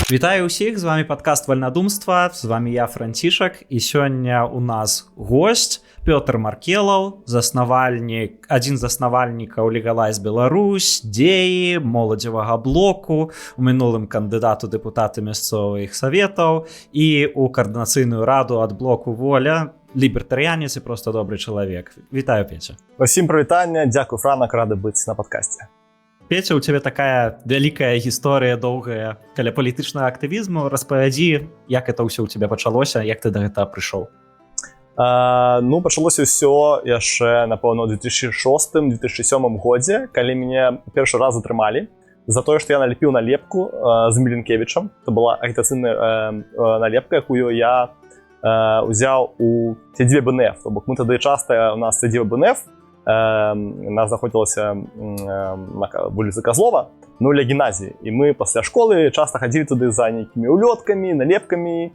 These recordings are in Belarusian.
Вітаю ўсіх, з вами падкаст Вальнадумства, з вами я, Францішак, і сёння у нас госць Пётр Маркелаў, адзін з заснавальнікаў Легалайз Беларусь, дзеі, моладзевага блоку, у мінулым кандыдат у дэпутаты мясцовых саветаў і у каардынацыйную раду ад блоку Воля, лібертарыянец і проста добры чалавек. Вітаю, Петя. Усім прывітання, дзякуй, Франак, рады быць на падкасце. Петя, у цябе такая вялікая гісторыя доўгая каля палітычнага актывізму. Распавядзі, як это ўсё ў цябе пачалося, як ты да гэтага прыйшоў? Пачалося ўсё яшчэ, напэўна, у 2006-2007 годзе, калі мяне першы раз затрымалі за тое, што я налепіў налепку з Міленкевічам. Это была агітацыйная налепка, якую я узяў у сядзібе БНФ. То бок мы тады часта у нас сядзіба БНФ, нас знаходзілася на вуліцы Казлова, ля гімназіі. І мы пасля школы часта хадзілі туды за нейкімі улёткамі, налепкамі,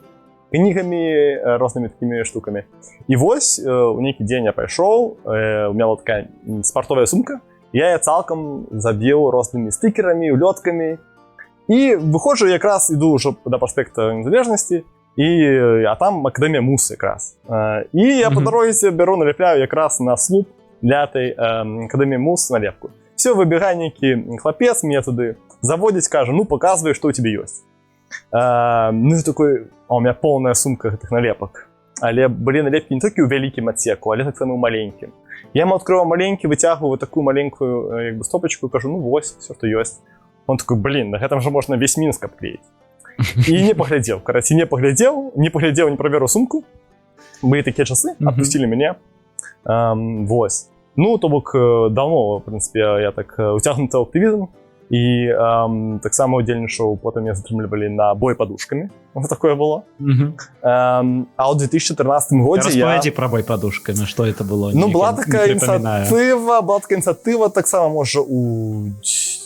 кнігамі, рознымі такімі штукамі. І вось у нейкі дзень я пайшоў, у меня была такая спартовая сумка, я цалкам забіў рознымі стыкерамі, улёткамі. І выходжу, якраз іду ўжо да праспекта Незалежнасці, а там Акадэмія МУС якраз. І я па дарозе бяру, налепляю якраз на слуп для этой Академии МУС налепку. Все, выбегай некий хлопец, мне туды заводить, кажа, показывай, что у тебя есть. Я такой, у меня полная сумка этих налепок. Але были налепки не только у великим отсеку, але так само у маленьким. Я ему открываю маленький, вытягиваю вот такую маленькую стопочку, кажу, вот, все, что есть. Он такой, на этом же можно весь Минск обклеить. И не поглядел, не проверил сумку. Были такие часы, отпустили меня. Вось. То бок давно, в принципе, я так уцягнуты ў актывізм і таксама удзельнічаў, потым меня затрымлівалі на бой падушкамі. Такое было. А ў 2014 годзе Распавядзі пра бой падушкамі, што это было? Была такая ініцыятыва, таксама, можа, у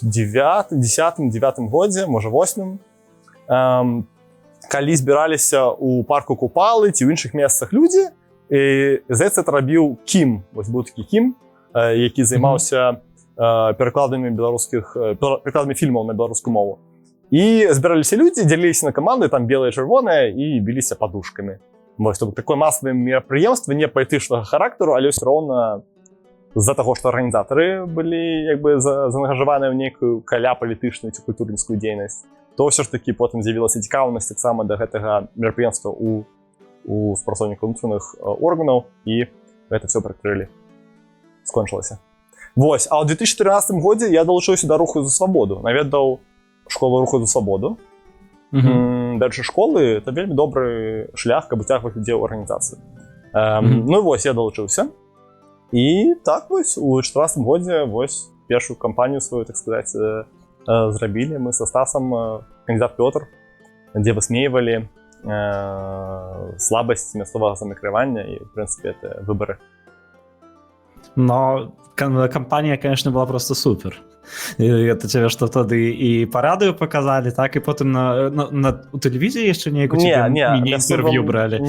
10-9 годзе, можа, 8. Калі збіраліся ў парку Купалы ці ў іншых месцах людзі, і здаецца, это рабіў Кім. Вось быў такі Кім, які займаўся перакладамі фільмаў на беларускую мову. І збіраліся людзі, дзяліліся на каманды, там белыя, чырвоныя, і біліся падушкамі. Вось, то такое масавае мерапрыемства, не палітычнага характару, але ўсё роўна з-за таго, што арганізатары былі як бы заангажаваныя ў нейкую каля палітычную ці культурніцкую дзейнасць, то ўсё ж такі потым з'явілася цікаўнасць таксама да гэтага мерапрыемства у спрацоўнікаў унутраных органаў, і гэта все прыкрылі. Скончылася. Вось, а ў 2013 годзе я далучыўся да руху за свабоду. Наведаў школу руху за свабоду. Дальше школы — это вельмі добры шлях, каб уцягваць людзей у арганізацыю. І вось, я далучыўся. І так вось, у 2014 годзе вось першую кампанію сваю, так сказаць, зрабілі. Мы са Стасам, кандидат Пётр, дзе высмейвалі слабасць мясцовага самакіравання і, в принципе, это выборы. Но кампанія, конечно, была просто супер. Это тебе что тады і па радыё показалі, так, і потым у тэлевізіі яшчэ нейку міні-інтэрв'ю бралі?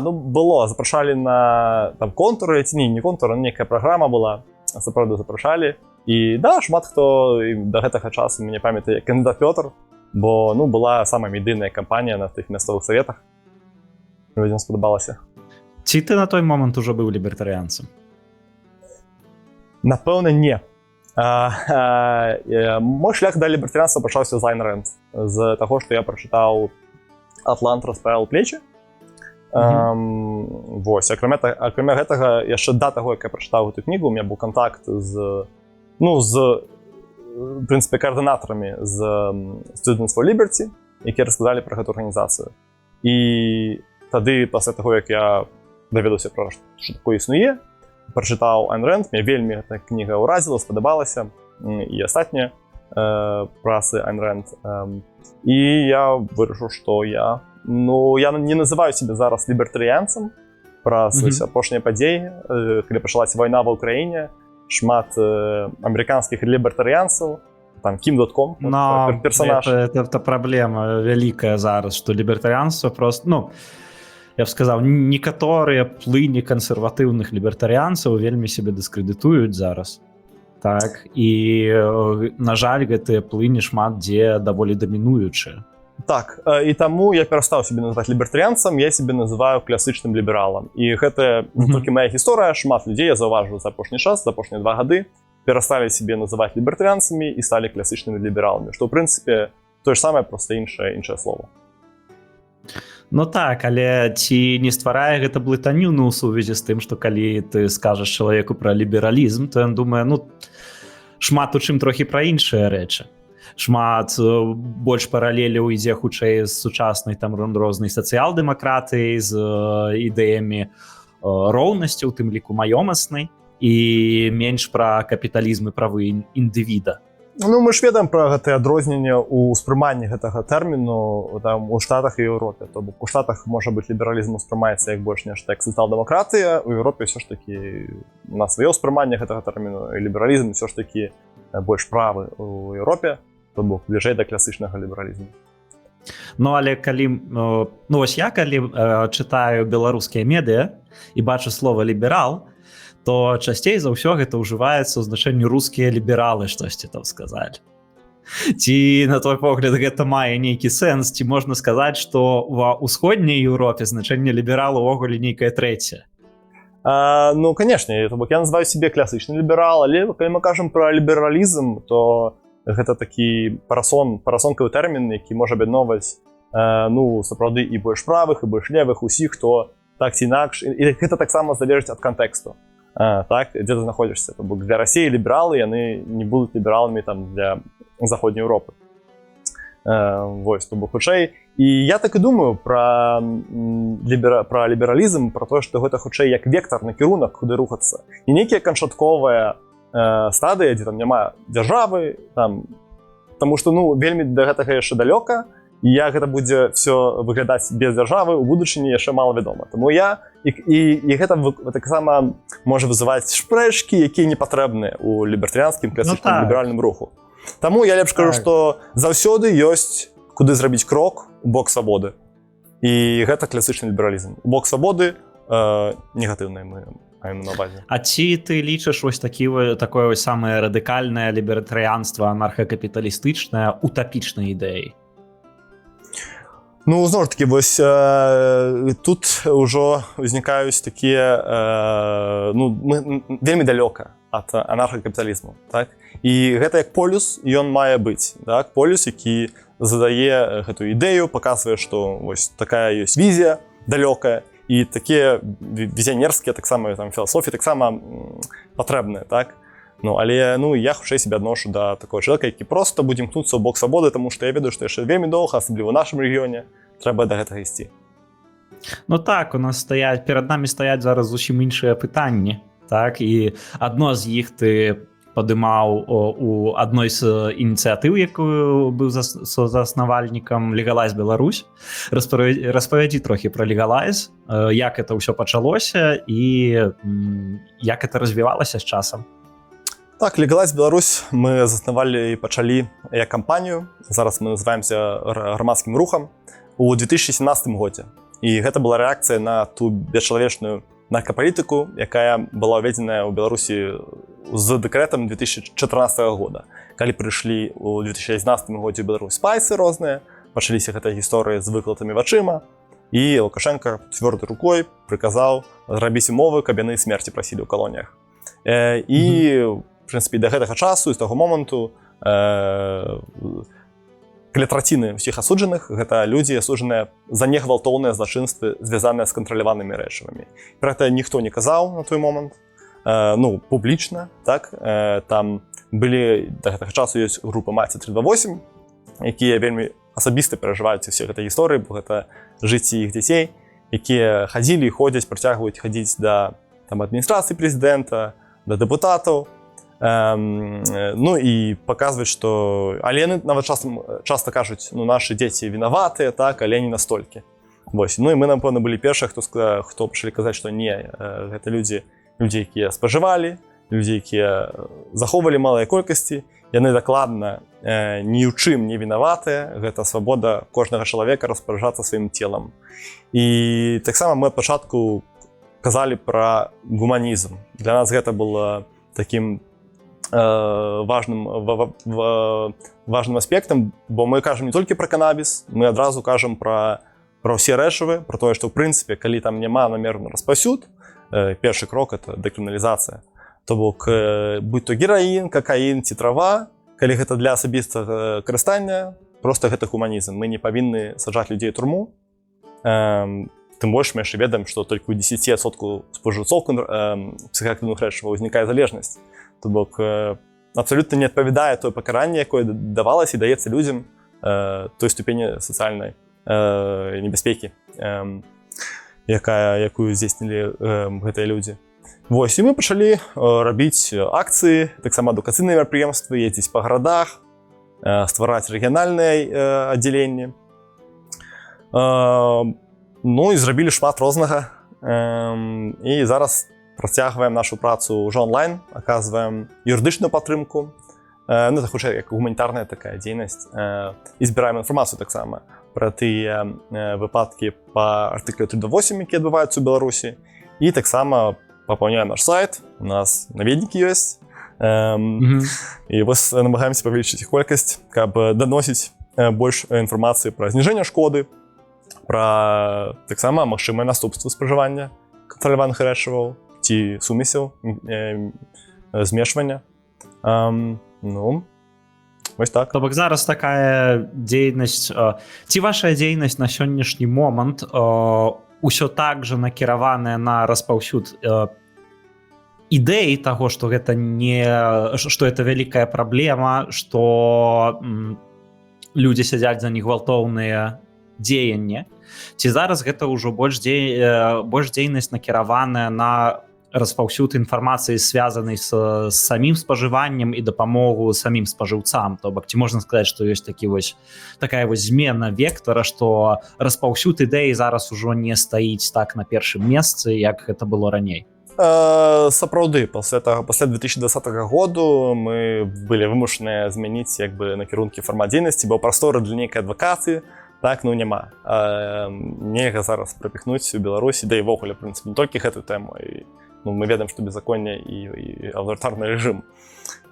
Было, запрашалі на контуры, ці не контур, нейкая праграма была, сапраўды запрашалі. І да, шмат хто да гэтага часу мяне памятае кандыдат Пётр, бо была самая медыйная кампанія на тых мясцовых саветах. Людзям спадабалася. Ці ты на той момант ужо быў лібертарыянцам? Напэўна, не. Мой шлях да лібертарыянства пачаўся з Айн Рэнд, з таго, што я прачытаў «Атлант расправіў плечі». Вось, акрамя гэтага, яшчэ да таго, як я прачытаў гэту кнігу, у меня быў контакт з в принципе, координаторами з Students for Liberty, які розказали про гэту арганізацыю. І тады, пасля таго, як я даведаўся пра што такое існуе, прачытаў Айн Рэнд, мне вельмі гэта кніга ўразіла, спадабалася, і астатнія працы Айн Рэнд. І я вырашыў, што я не называю себе зараз лібертарыянцам праз апошнія падзеі, калі пачалася вайна ва ўкраіне, шмат американских либертарианцев, там Kim.com, персонаж. Это проблема великая зараз, что либертарианство просто, я б сказаў, некаторыя плыні кансерватыўных лібертарыянцаў вельмі себе дыскрэдытуюць зараз. Так, і, на жаль, гэтыя плыні шмат дзе даволі дамінуючыя. Так, і таму я перастаў сябе называць лібертарыянцам, я сябе называю класычным лібералам. І гэта не толькі моя гісторыя, шмат людзей, я заўважыў за апошні час, за апошнія 2 гады, перасталі сябе называць лібертарыянцамі і сталі класычнымі лібераламі, што, ў прынцыпе, тое ж самае, проста іншае слово. Ну так, але ці не стварае гэта блытаніну ў сувязі з тым, што калі ты скажаш чалавеку пра лібералізм, то ён думае, ну, шмат у чым трохі пра іншыя рэчы. Шмат больш паралеляў ідзе хутчэй з сучаснай там рознай сацыял-дэмакратыяй, з ідэямі роўнасці, у тым ліку маёмаснай, і менш пра капіталізм і правы індывіда. Ну, мы ж ведаем пра гэтае адрозненне ў успрыманні гэтага тэрміну там, у Штатах і Еўропе. То бок у Штатах, можа быць, лібералізм успрымаецца як больш нешта як сацыял-дэмакратыя, у Еўропе ўсё ж такі на сваё ўспрыманне гэтага тэрміну, і лібералізм ўсё ж такі больш правы у Еўропе, то бок бліжэй да класычнага лібералізму. Ну, але калі, ну, вось я калі чытаю беларускія медыа і бачу слова ліберал, то часцей за ўсё гэта ўжываецца ў значэнні рускія лібералы, штосьці там сказаць. Ці, на твой погляд, гэта мае нейкі сэнс, ці можна сказаць, што ва ўсходняй Еўропе значэнне ліберала ўвогуле нейкае трэцяе? Ну, канешне, то бок я называю сябе класычны ліберал, але калі мы кажам пра лібералізм, то гэта такі парасонкавы тэрмін, які можа аб'ядноўваць, ну, сапраўды і больш правых, і больш левых, усіх, хто так ці інакш, і гэта таксама залежыць ад кантэксту. Так, дзе ты знаходзішся. То бок для Расіі лібералы, яны не будуць лібераламі там для Заходняй Еўропы. Вось, то бок хутчэй. І я так і думаю пра лібералізм, пра тое, што гэта хутчэй як вектар, накірунак, куды рухацца. І нейкія канчатковыя стадыі, дзе там няма дзяржавы, там, таму што, ну, вельмі да гэтага яшчэ далёка, і як гэта будзе все выглядаць без дзяржавы у будучыні яшчэ мала вядома. Таму я і гэта таксама можа вызываць шпрэчкі, якія не патрэбныя ў лібертарыянскім класічным ліберальным руху. Таму я лепш кажу, што заўсёды ёсць куды зрабіць крок у бок свабоды. І гэта класічны лібералізм. У бок свабоды негатыўныя мы маем на ўвазе. А ці ты лічыш вось такое вось самае радыкальнае лібертарыянства, анархакапіталістычнае, утапічнай ідэяй? Ну, зноў ж такі, вось тут ўжо ўзнікаюць такія, ну, вельмі далёка ад анархакапіталізму, так? І гэта як полюс, ён мае быць, так? Полюс, які задае гэту ідэю, паказвае, што вось такая ёсць візія далёкая, і такія візіянерскія таксама там філасофіі таксама патрэбныя, так? Ну, але, ну, я хутчэй сябе адношу да такого чалавека, які проста будзе імкнуцца ў бок свабоды, таму што я ведаю, што яшчэ вельмі доўга, асабліва ў нашым рэгіёне, трэба да гэтага ісці. Ну так, у нас перад намі стаяць зараз зусім іншыя пытанні, так, і адно з іх ты падымаў у адной з ініцыятыў, якую быў заснавальнікам Legalise Беларусь. Распавядзі трохі пра Legalise, як это ўсё пачалося і як это развівалася з часам. Так, Legalise Беларусь мы заснавалі і пачалі як кампанію. Зараз мы называемся грамадскім рухам у 2017 годзе. І гэта была рэакцыя на ту бесчалавечную наркапалітыку, якая была ўведзеная ў Беларусі з дэкрэтам 2014 года. Калі прыйшлі ў 2011 годзе ў Беларусь спайсы розныя, пачаліся гэтыя гісторыі з выкладамі вачыма, і Лукашенко цвёрдай рукой прыказаў зрабіць умовы, каб яны смерці прасілі ў калоніях. І в прынцыпе, да гэтага часу і з таго моманту каля траціны ўсіх асуджаных гэта людзі асуджаныя за негвалтоўныя злачынствы, звязаныя з кантраляванымі рэчывамі. Пра гэта ніхто не казаў на той момант, ну, публічна, так? Там былі, да гэтага часу ёсць група Маці 328, якія вельмі асабіста перажываюць усе гэтыя гісторыі, бо гэта жыцці іх дзяцей, якія хадзілі і ходзяць, працягваюць хадзіць да там адміністрацыі прэзідэнта, да дэпутатаў. Ну і паказваць, што але яны нават часта кажуць, ну, нашы дзеці вінаватыя, так, але не настолькі. Вось. Ну і мы, напэўна, былі першыя, хто пачалі казаць, што не, гэта людзі, якія спажывалі, людзі, якія захоўвалі малыя колькасці, яны дакладна ні ў чым не вінаватыя, гэта свабода кожнага чалавека распараджацца сваім целам. І таксама мы ад пачатку казалі пра гуманізм. Для нас гэта было такім важным аспектам, бо мы кажам не толькі пра канабіс, мы адразу кажам пра ўсе рэчывы, пра тое, што ў прынцыпе, калі там няма намерны распаўсюд, першы крок — это дэкрыміналізацыя. То бок, будь то гераін, какаін ці трава, калі гэта для асабістага карыстання, проста гэта гуманізм. Мы не павінны саджаць людзей у турму. Тым больш мы яшчэ ведаем, што толькі ў 10% спажыўцоў псіхаактыўных рэчываў узнікае залежнасць. То бок, абсалютна не адпавядае тое пакаранне, якое давалася і даецца людзям той ступені сацыяльнай небяспекі, якую здзейснілі гэтыя людзі. Вось, і мы пачалі рабіць акцыі, таксама адукацыйныя мерапрыемствы, ездзіць па гарадах, ствараць рэгіянальныя аддзяленні. Ну і зрабілі шмат рознага. І зараз працягваем нашу працу ўжо онлайн, аказваем юрыдычную падтрымку. Ну, это хутчэй як гуманітарная такая дзейнасць. І збіраем інфармацыю таксама пра тыя выпадкі па артыклю 328, які адбываюцца ў Беларусі. І таксама папаўняем наш сайт, у нас наведнікі ёсць. І вось намагаемся павялічыць іх колькасць, каб даносіць больш інфармацыі пра зніжэнне шкоды, пра таксама магчымыя наступствы спажывання кантраляваных рэчываў ці сумесяў, змешвання. Ну, вось так. То бок зараз такая дзейнасць, ці ваша дзейнасць на сённяшні момант ўсё так жа накіраваная на распаўсюд ідэі таго, што гэта што это вялікая праблема, што людзі сядзяць за негвалтоўныя дзеянні, ці зараз гэта ўжо больш дзейнасць накіраваная на распаўсюд інфармацыі, звязанай з самім спажываннем і дапамогу самім спажыўцам? То бок, ці можна сказаць, што ёсць такая вось змена вектара, што распаўсюд ідэі зараз ужо не стаіць так на першым месцы, як гэта было раней? Сапраўды, пасля 2020 году мы былі вымушаныя змяніць накірункі фармат дзейнасці, бо прасторы для нейкай адвакацыі так, ну, няма. Нельга зараз прапіхнуць у Беларусі, да і ввогуле, в прынцыпе, не толькі гэтую тэму. Ну, мы ведаем, што беззаконне і аўтарытарны рэжым.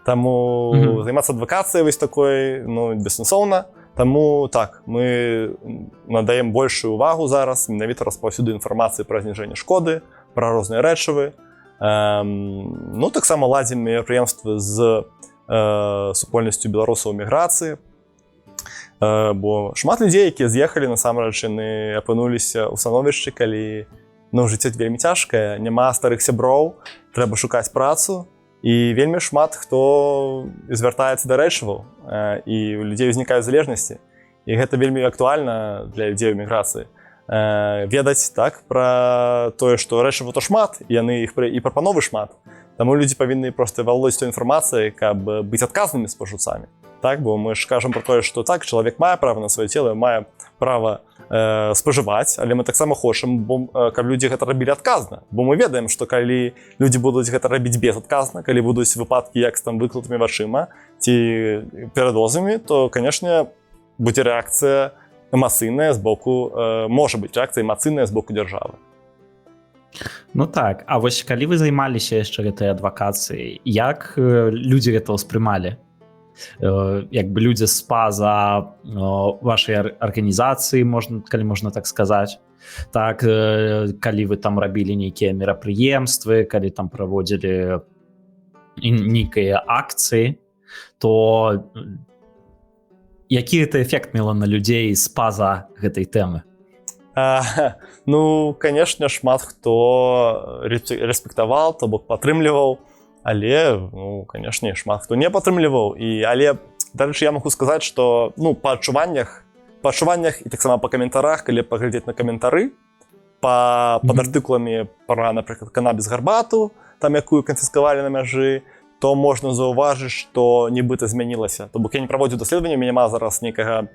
Таму займацца адвакацыяй вось такой, ну, бессэнсоўна. Таму так, мы надаем большую увагу зараз менавіта распаўсюду інфармацыі пра зніжэнне шкоды, пра розныя рэчывы. Ну, таксама ладзім мерапрыемствы з супольнасцю беларусаў у міграцыі. Бо шмат людзей, якія з'ехалі, насамрэч, яны апынуліся ў становішчы, калі жыццё вельмі цяжкае, няма старых сяброў, трэба шукаць працу, і вельмі шмат хто звяртаецца да рэчываў, і у людзей узнікаюць залежнасці. І гэта вельмі актуальна для людзей у міграцыі. Ведаць так пра тое, што рэчываў то шмат, яны іх і прапановы шмат. Таму людзі павінны проста валодаць той інфармацыяй, каб быць адказнымі спажыўцамі. Так, бо мы ж кажам пра тое, што так, чалавек мае права на сваё цела, мае права спажываць, але мы таксама хочам, каб людзі гэта рабілі адказна. Бо мы ведаем, што калі людзі будуць гэта рабіць безадказна, калі будуць выпадкі як з выклатымі вачыма ці перадозамі, то, канешне, будзе рэакцыя эмацыйная з боку, можа быць рэакцыя эмацыйная з боку дзяржавы. Ну так, а вось калі вы займаліся яшчэ гэтай адвакацыяй, як людзі гэта ўспрымалі? Як бы людзі з-па-за вашай арганізацыі, калі можна так сказаць, так, калі вы там рабілі нейкія мерапрыемствы, калі там праводзілі нейкія акцыі, то які гэта эфект мела на людзей з-па-за гэтай тэмы? Ну, канешне, шмат хто рэспектаваў, то бок падтрымліваў, але, ну, канешне, шмат хто не падтрымліваў. Але, дарэчы, я магу сказаць, што, ну, па адчуваннях і таксама па каментарах, калі паглядзець на каментары, пад артыкуламі пра, напрыклад, канабіс-гарбату, там якую канфіскавалі на мяжы, то можна заўважыць, што нібыта змянілася. То бок я не праводзіў даследавання, няма зараз нейкага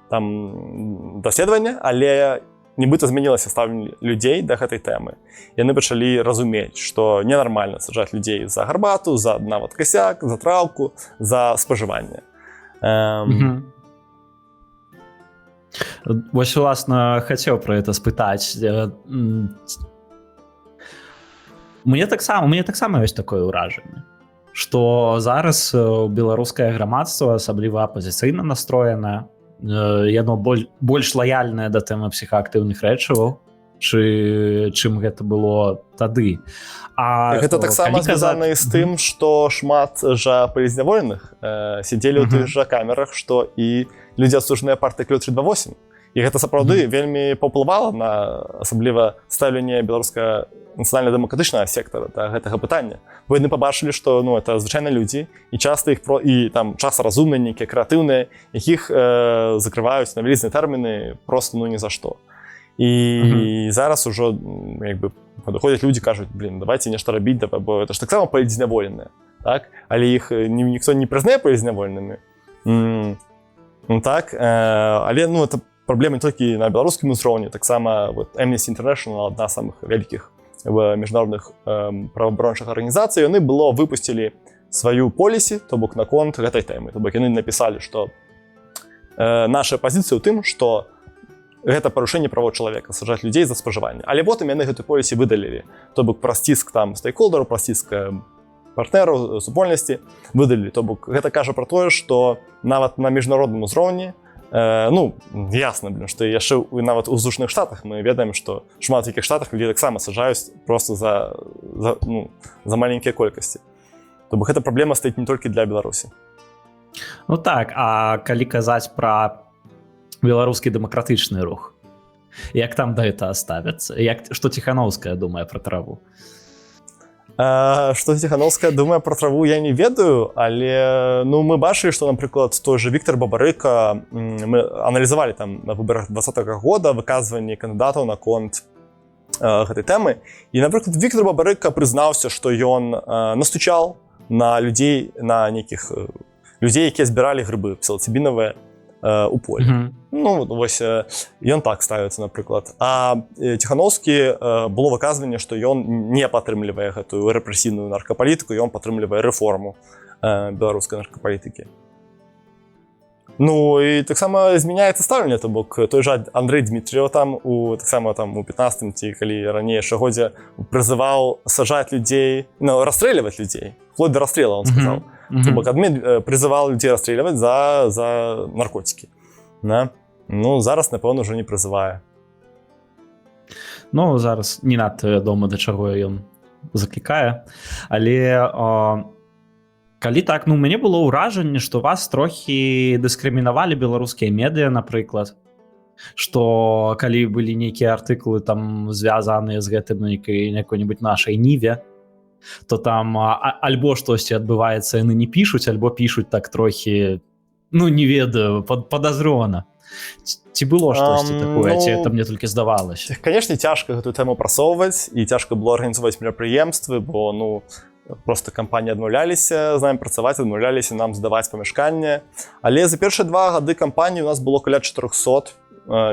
там даследавання, але нібыта змянілася стаўленне людзей да гэтай тэмы. Яны пачалі разумець, што ненармальна саджаць людзей за гарбату, за нават касяк, за траўку, за спажыванне. Вось, уласна, хацеў пра гэта спытаць. Мне таксама ёсць такое ўражанне. што зараз беларускае грамадства, асабліва апазіцыйна настроенае, яно больш лаяльнае да тэмы псіхаактыўных рэчываў, чым гэта было тады. Гэта таксама звязана з тым, што шмат жа палізняволеных сядзелі ў тых жа камерах, што і людзі асуджаныя партыяй 328. І гэта сапраўды вельмі паўплывала на асабліва стаўленне беларускага нацыянальна-дэмакратычнага сектара да гэтага пытання. Бо яны пабачылі, што это звычайныя людзі, і часта іх і там часта разумныя, нейкія крэатыўныя, якіх закрываюць на вялізныя тэрміны просто ні за што. І зараз ужо як бы падыходзяць людзі, кажуць: блин, давайте нешта рабіць, бо это ж таксама палізняволеныя, так? Але іх ніхто не прызнае палізняволенымі. Так, але это праблема не толькі на беларускім узроўні, таксама Amnesty International, адна з самых вялікіх міжнародных праваабарончых арганізацый, яны было выпусцілі сваю полісі, то бок наконт гэтай тэмы. То бок яны напісалі, што наша пазіцыя ў тым, што гэта парушэнне правоў чалавека, саджаць людзей за спажыванне. Але потым яны гэту полісі выдалілі. То бок праз ціск там стейкхолдераў, праз ціск партнераў, супольнасці выдалілі. То бок гэта кажа пра тое, што нават на міжнародным узроўні, ясна, што яшчэ нават у Злучаных Штатах мы ведаем, што шмат якіх штатах людзей таксама саджаюць просто за маленькія колькасці. То бок гэта праблема стаіць не толькі для Беларусі. Ну так, а калі казаць пра беларускі дэмакратычны рух, як там да гэта ставяцца? Што Ціханаўская думае пра траву? Што Ціханаўская думае пра траву, я не ведаю, але мы бачылі, што, напрыклад, той же Віктор Бабарыка, мы аналізавалі там на выбарах 2020 года выказванні кандыдатаў наконт гэтай тэмы. І, напрыклад, Віктор Бабарыка прызнаўся, што ён настучаў на людзей, на нейкіх людзей, якія збіралі грыбы псілацыбінавыя у полі. Вось ён так ставіцца, напрыклад. А Ціханаўскі было выказванне, што ён не падтрымлівае гэтую рэпрэсійную наркапалітыку, ён падтрымлівае рэформу беларускай наркапалітыкі. І таксама змяняецца стаўленне, то бок той жа Андрэй Дмітрыеў там таксама там у 15-м ці калі раней яшчэ годзе прызываў саджаць людзей, расстрэльваць людзей. Вплоть до расстрела, он сказаў. То бок прызываў людзей расстрэльваць за наркотики. Зараз, напэўна, ўжо не прызывае. Зараз не надта вядома, да чаго ён заклікае. Але калі так, мяне было ўражанне, што вас трохі дыскрымінавалі беларускія медыа, напрыклад. Што калі былі нейкія артыкулы там звязаныя з гэтым якой-небудзь нашай Ніве, то там альбо штосьці адбываецца, яны не пішуць, альбо пішуць так трохі, не ведаю, падазрона. Ці было штосьці такое, ці это мне толькі здавалася? Канешне, цяжка гэтую тэму прасоўваць, і цяжка было арганізоўваць мерапрыемствы, бо, проста кампаніі адмаўляліся з намі працаваць, адмаўляліся нам здаваць памяшканне. Але за першыя 2 гады кампаніі у нас было каля 400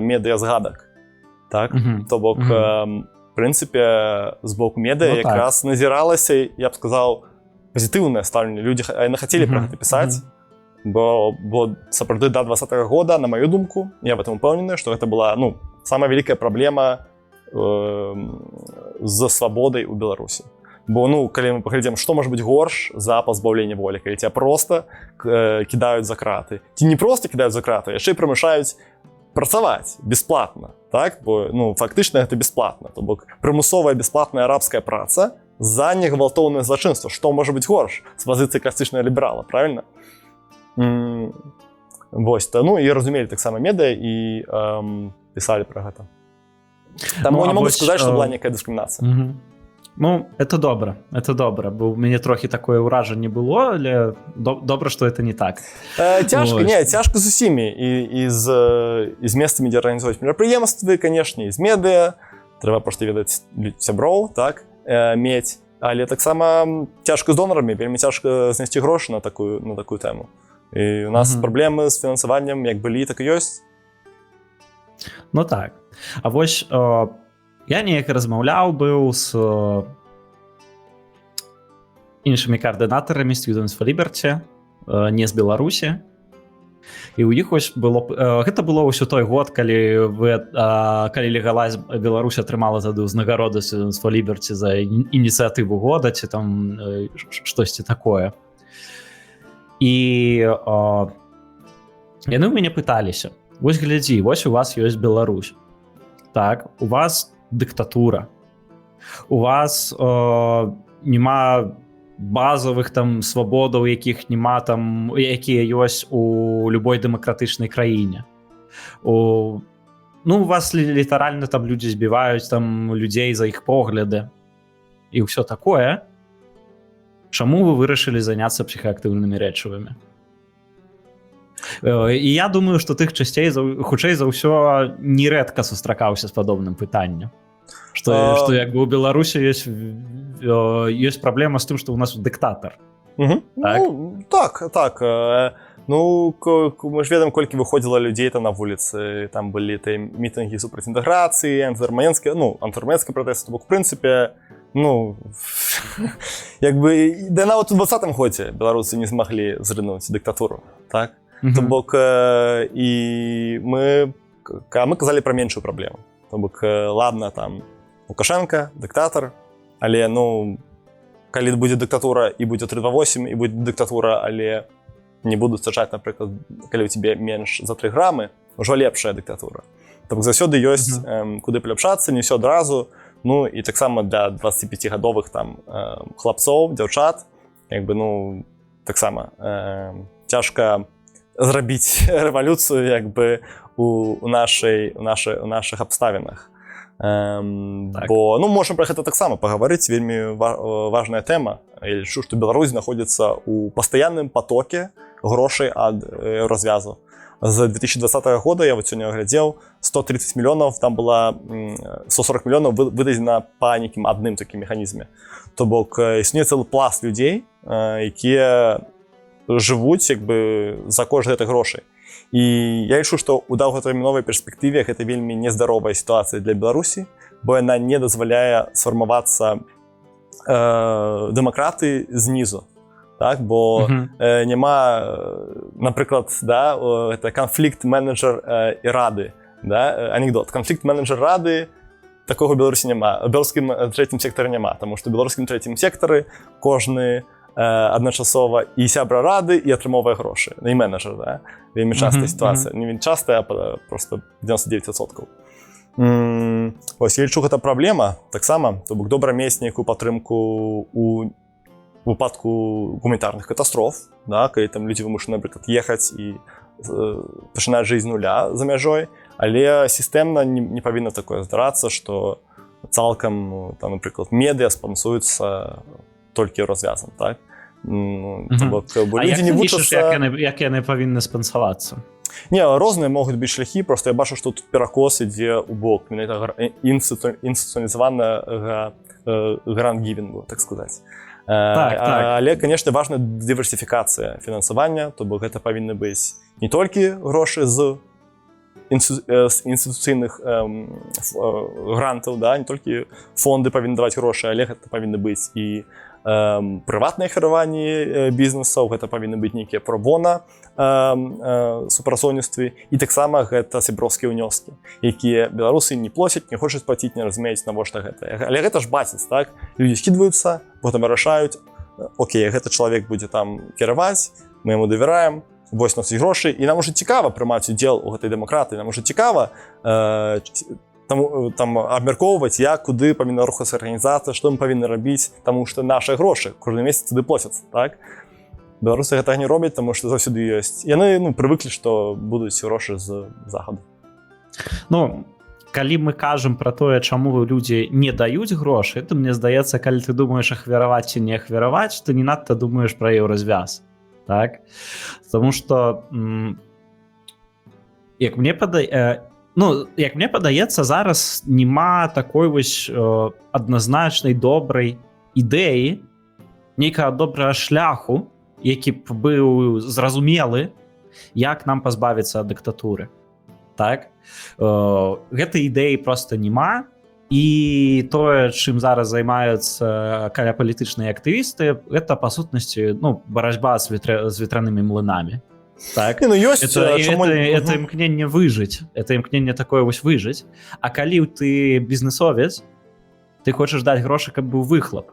медыязгадак. Так? То бок, в прынцыпе, з боку медыа якраз назіралася, я б сказаў, пазітыўнае стаўленне. Людзі хацелі пра гэта пісаць, бо сапраўды да 2020 года, на маю думку, я в этом упэўнены, што гэта была самая вялікая праблема з свабодай у Беларусі. Бо, калі мы паглядзім, што можа быць горш за пазбаўленне волі, калі цябе проста кідаюць за краты. Ці не проста кідаюць за краты, яшчэ і прымушаюць працаваць бесплатна, так? Бо, фактычна гэта бесплатна. То бок, прымусовая бесплатная арабская праца за негвалтоўнае злачынства. Што можа быць горш з пазіцыі класічнага ліберала, правильно? Вось, і разумелі таксама медыа і пісалі пра гэта. Таму не могу сказаць, што была нейкая дыскрымінацыя. Это добра, бо у мяне трохі такое ўражанне было, але добра, што это не так. Цяжка з усімі, і з месцамі, дзе арганізоўваць мерапрыемствы, канешне, і з медыа, трэба проста ведаць сяброў, так, мець, але таксама цяжка з донарамі, вельмі цяжка знайсці грошы на такую тэму. І у нас праблемы з фінансаваннем як былі, так і ёсць. Так. А вось я неяк размаўляў быў з іншымі каардынатарамі Students for Liberty, не з Беларусі. І ў іх вось было гэта было ўсё той год, калі Легалайз Беларусь атрымала тады ўзнагароды Students for Liberty за ініцыятыву года ці там штосьці такое. І яны ў мяне пыталіся: вось глядзі, вось у вас ёсць Беларусь, так, у вас дыктатура, у вас няма базовых там свабодаў, якіх няма там, якія ёсць у любой дэмакратычнай краіне. У вас літаральна там людзі збіваюць там людзей за іх погляды і ўсё такое. Чаму вы вырашылі заняцца псіхаактыўнымі рэчывамі? І я думаю, што тых хутчэй за ўсё нерэдка сустракаўся з падобным пытаннем. Што як бы у Беларусі ёсць праблема з тым, што ў нас дыктатар. Так. Мы ж ведаем, колькі выходзіла людзей там на вуліцы, там былі мітынгі супраць інтэграцыі, антырумэнскія пратэсты, бо, в прынцыпе, як бы, да нават у 20-м годзе беларусы не змаглі зрынуць дыктатуру, так? То бок, і мы казалі пра меншую праблему. То бок, ладно, там, Лукашенко, дыктатар, але, калі будзе дыктатура і будзе 328, і будзе дыктатура, але не будуць саджаць, напрыклад, калі ў цябе менш за 3 грамы, ўжо лепшая дыктатура. То бок, заўсёды ёсць куды паляпшацца, не ўсё адразу, і таксама для 25-гадовых там хлапцоў, дзяўчат, як бы, таксама цяжка зрабіць рэвалюцыю, як бы, у нашых абставінах. Бо, можам пра гэта таксама пагаварыць, вельмі важная тэма. Я лічу, што Беларусь знаходзіцца ў пастаянным потоке грошай ад развязу. З 2020 года, я вот сёння глядзеў, 130 мільёнаў, там была 140 мільёнаў выдадзена па нейкім адным такім механізме. То бок, існуе цэлы пласт людзей, якія жывуць, як бы, за кошт гэтых грошай. І я лічу, што ў даўгатэрміновай перспектыве гэта вельмі нездаровая сітуацыя для Беларусі, бо яна не дазваляе сфармавацца дэмакраты знізу. Так, бо няма, напрыклад, это канфлікт-менеджер і рады. Анекдот. Канфлікт-менеджер рады, такога ў Беларусі няма. У беларускім трэцім сектары няма, таму што ў беларускім трэцім сектары кожны адначасова і сябра рады, і атрымоўвае грошы. І менеджер, да? Вельмі частая сітуацыя. Не вельмі частая, а просто 99%. Ось, я лічу, гэта праблема таксама. То бок, добра мець нейкую падтрымку у выпадку гуманітарных катастроф, да? Калі там людзі вымушаны, напрыклад, ехаць і пачынаць жыць з нуля за мяжой, але сістэмна не павінна такое здарацца, што цалкам, там, напрыклад, медыа спансуюцца толькі развязан, так? Людзі не вучацца... Як яны павінны спансавацца? Не, розныя могуць быць шляхі, просто я бачу, што тут перакос ідзе ў бок інстытуцыяналізаванага грант-гівінгу, так сказаць. Але, конечно, важна дыверсіфікацыя фінансавання, то бок гэта павінны быць не толькі грошы з інстытуцыйных грантаў, не толькі фонды павінны даваць грошы, але гэта павінны быць і прыватныя кіраванні бізнесаў, гэта павінны быць нейкія пробона супрацоўніцтвы, і таксама гэта сяброўскія ўнёскі, якія беларусы не плоцяць, не хочуць плаціць, не разумеюць, навошта гэта. Але гэта ж бацец, так? Людзі скідваюцца, потым вырашаюць, окей, гэта чалавек будзе там кіраваць, мы яму давяраем, вось у нас ёсць грошы, і нам ужо цікава прымаць удзел у гэтай дэмакратыі, нам ужо цікава там абмяркоўваць, як, куды павінна рухацца арганізацыя, што мы павінны рабіць, таму што нашы грошы кожны месяц туды плоцяцца, так? Беларусы гэта не робяць, таму што заўсёды ёсць. Яны, прывыклі, што будуць грошы з захаду. Калі мы кажам пра тое, чаму людзі не даюць грошы, то мне здаецца, калі ты думаеш ахвяраваць ці не ахвяраваць, то не надта думаеш пра еўразвяз, так? Таму што, як мне падаецца, зараз няма такой вось адназначнай добрай ідэі, нейкага добрага шляху, які б быў зразумелы, як нам пазбавіцца ад дыктатуры. Так? Гэтай ідэі проста няма, і тое, чым зараз займаюцца палітычныя актывісты, гэта, па сутнасці, барацьба з ветранымі млынамі. Так. Не, ну ёсць, это імкненне выжыць. Это імкненне такое вось выжыць. А калі ты бізнесовец, ты хочаш даць грошы, каб быў выхлап.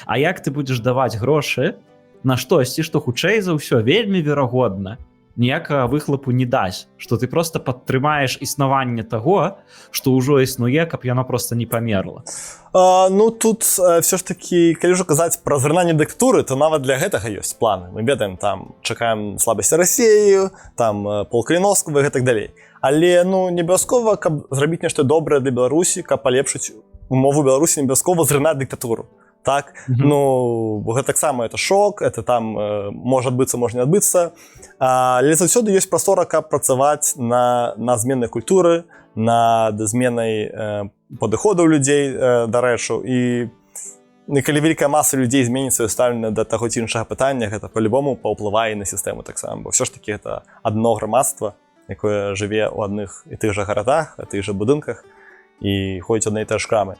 А як ты будзеш даваць грошы на штосьці, што хутчэй за ўсё вельмі верагодна ніякага выхлапу не дасць, што ты просто падтрымаеш існаванне таго, што ўжо існуе, каб яно просто не памерла. Ну тут все ж таки, калі ўжо казаць пра зрынанне дыктатуры, то нават для гэтага ёсць планы. Мы ведаем, там чакаем слабасці Расіі, там пол Каліновскага і гэтак далей. Але ну не абавязкова, каб зрабіць нешта добрае для Беларусі, каб палепшыць умову Беларусі, не абавязкова зрынаць дыктатуру. Так, ну, гэта таксама это шок, это там можа адбыцца, можа не адбыцца. Але заўсёды ёсць прастора, каб працаваць на зменай культуры, над зменай падыходаў людзей да рэчаў. І калі вялікая маса людзей зменіць сваё стаўленне да таго ці іншага пытання, гэта па-любому паўплывае на сістэму таксама. Бо ўсё ж такі гэта адно грамадства, якое жыве ў адных і тых жа гарадах, тых жа будынках і ходзіць адны і тыя ж крамы.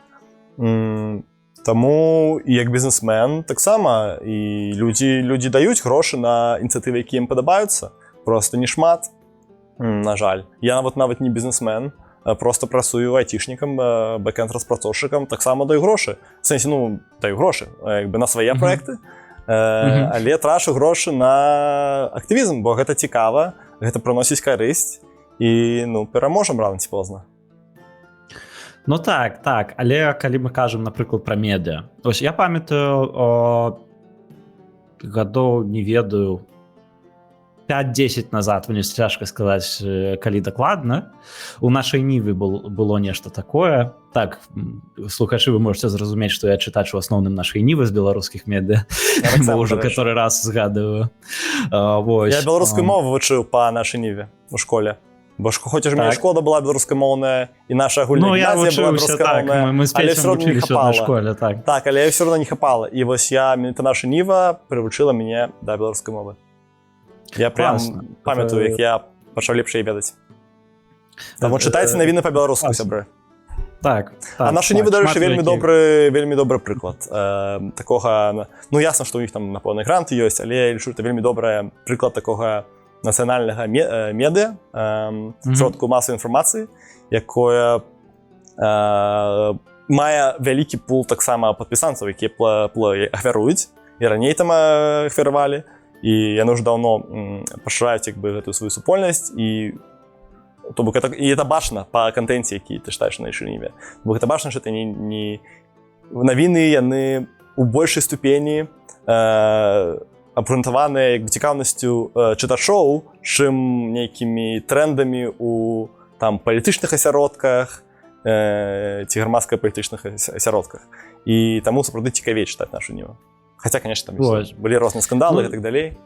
Таму як бізнесмен таксама і людзі даюць грошы на ініцыятывы, якія ім падабаюцца, просто не шмат, на жаль. Я нават не бізнесмен, просто працую айцішнікам, бэкэнд распрацоўшчыкам, таксама даю грошы. В сэнсе, ну, даю грошы, як бы на свае праекты, але трачу грошы на актывізм, бо гэта цікава, гэта прыносіць карысць і, ну, пераможам рана ці позна. Ну так, але калі мы кажам, напрыклад, пра медыа. Ось я памятаю, гадоў, не ведаю, 5-10 назад, мне цяжка сказаць, калі дакладна, у нашай Нівы было нешта такое. Так, слухачы, вы можете зразумець, што я чытач у асноўным нашай Нівы з беларускіх медыа, бо ўжо каторы раз згадываю. Я беларускую мову вучыў па нашай Ніве у школе. Бо хоць у мяне школа была беларускамоўная, і наша агульная гімназія была беларускамоўная, але ўсё роўна не хапала. Так, але ўсё роўна не хапала. І вось менавіта наша Ніва прывучыла мяне да беларускай мовы. Я прям памятаю, як я пачаў лепш яе ведаць. Таму чытайце навіны па-беларуску, сябры. Так. А наша Ніва, дарэчы, вельмі добры прыклад. Такога, ну ясна, што ў іх там, напэўна, гранты ёсць, але я лічу, што вельмі добры прыклад такога нацыянальнага медыа, сродку масавай інфармацыі, якое мае вялікі пул таксама падпісанцаў, якія ахвяруюць, і раней там ахвяравалі, і яны ўжо даўно пашыраюць як бы гэтую сваю супольнасць, і то бок это бачна па кантэнце, які ты чытаеш на Ніве. Бо гэта бачна, што это не навіны, яны у большай ступені абгрунтаваныя як бы цікаўнасцю чытачоў, чым нейкімі трэндамі у там палітычных асяродках ці грамадска-палітычных асяродках. І таму сапраўды цікавей чытаць нашу Ніву. Хаця, конечно, там былі розныя скандалы і так далей.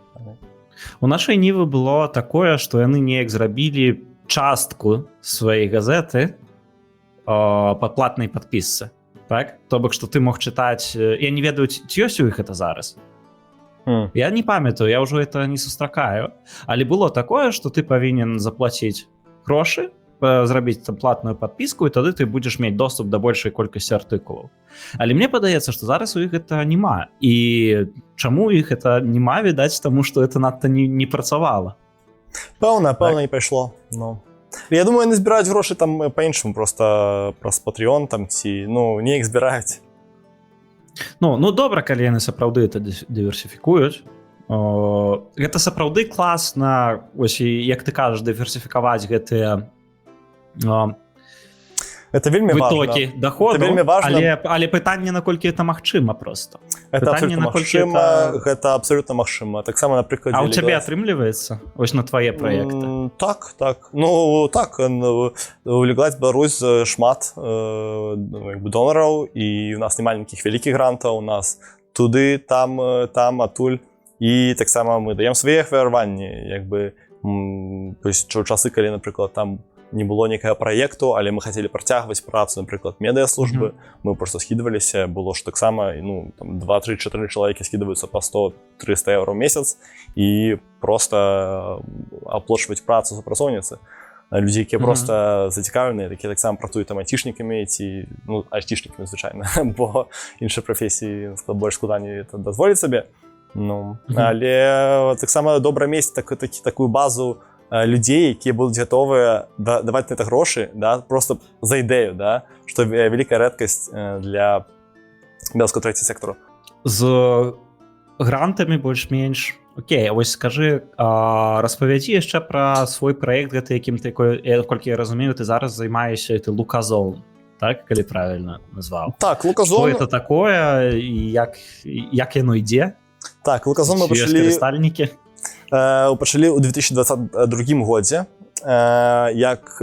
У нашай Нівы было такое, што яны неяк зрабілі частку сваёй газеты па платнай падпісцы. Так? То бок, што ты мог чытаць... Я не ведаю, ці ёсць у іх гэта зараз? Я не памятаю, я ўжо это не сустракаю. Але было такое, што ты павінен заплаціць грошы, зрабіць там платную падпіску, і тады ты будзеш мець доступ да большай колькасці артыкулаў. Але мне падаецца, што зараз у іх гэта няма. І чаму іх это няма, відаць, таму што это надта не працавала. Пэўна, не пайшло. Я думаю, яны збіраюць грошы там па-іншаму, проста праз Patreon там ці, ну, неяк збіраюць. Ну, добра, калі яны сапраўды это дыверсіфікуюць. Гэта сапраўды класна, ось, як ты кажаш, дыверсіфікаваць гэтыя это вельмі вытокі доходу, але пытанне, наколькі это магчыма просто. Это абсолютно магчыма, гэта абсолютна магчыма. Таксама, напрыклад, а у цябе атрымліваецца вось на твае праекты? Так. Ну, так, у Леглайз Беларусь шмат донараў, і у нас не маленькіх вялікіх грантаў, у нас туды, там, атуль. І таксама мы даем свае ахвяраванні, як бы, у часы, калі, напрыклад, там не было некага праекту, але мы хацелі працягваць працу, напрыклад, медыаслужбы, мы просто скідваліся, было ж таксама, ну, 2-3-4 чалавекі скідваюцца па 100-300 евро ў месяц і просто аплачваць працу супрацоўніцы. Людзі, якія просто зацікаўленыя, такія таксама працуюць там айцішнікамі ці, ну, айцішнікамі, звычайна, бо іншыя прафесіі больш складаней дазволіць сабе. Ну, але таксама добра мець такую базу людзей, якія будуць гатовыя даваць на это грошы, да, просто за ідэю, да, што вялікая рэдкасць для беларускага трэцяга сектару. З грантамі больш-менш окей, вось скажы, распавядзі яшчэ пра свой праект гэты, якім ты, колькі я разумею, ты зараз займаешся, ты Луказон, так, калі правільна назваў? Так, Луказон... Што это такое і як яно ідзе? Так, Луказон мы пачалі ў 2022 годзе, як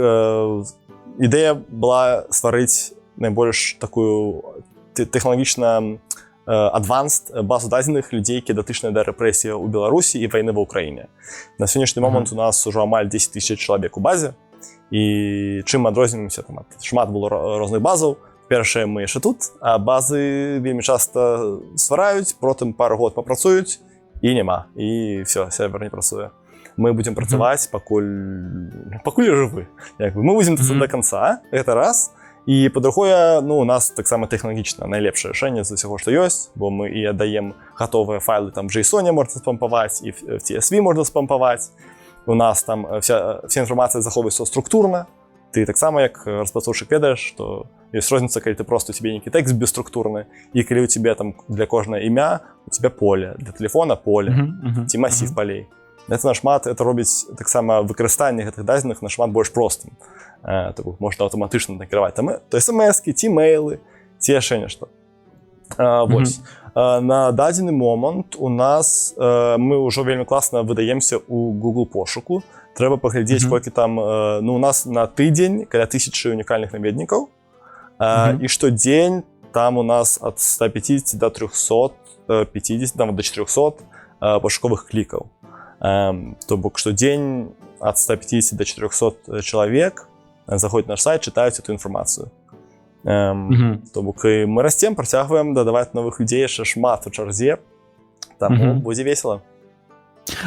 ідэя была стварыць найбольш такую тэхналагічна advanced базу дадзеных людзей, якія датычныя да рэпрэсіі ў Беларусі і вайны ва ўкраіне. На сённяшні момант у нас ужо амаль 10 000 чалавек у базе, і чым адрозніваемся, там шмат было розных базаў. Першае, мы яшчэ тут, а базы вельмі часта ствараюць, потым пару год папрацуюць, і няма, і все, сервер не працуе. Мы будзем працаваць, пакуль жывы. Мы будзем до конца, гэта раз. І па-другое, ну, у нас таксама тэхналагічна найлепшае рашэнне з усяго, што ёсць, бо мы і аддаем гатовыя файлы, там JSON можна спампаваць, і в CSV можна спампаваць. У нас там вся інфармацыя захоўваецца структурна. Ты таксама, як распрацоўшчык, ведаеш, што ёсць розніца, калі ты просто у тебе нейкі тэкст бесструктурны, і калі у тебе там для кожнага імя у тебе поле, для телефона поле, ці масів полей. Это нашмат, это робіць таксама выкарыстанне гэтых дадзеных нашмат больш простым. Можна аўтаматычна накіраваць там то смс-кі, ці мейлы, ці яшчэ нешта. Вось. На дадзены момант у нас мы ўжо вельмі класна выдаемся ў Google пошуку. Трэба паглядзець, колькі там, ну, у нас на тыдзень каля 1000 унікальных наведнікаў, і штодзень там у нас ад 150 до 350, там до 400 пошуковых клікаў. То бок штодзень ад 150 до 400 чалавек заходзяць на наш сайт, чытаюць эту інфармацыю. То бок мы расцем, працягваем дадаваць новых людзей яшчэ шмат у чарзе, таму будзе весела.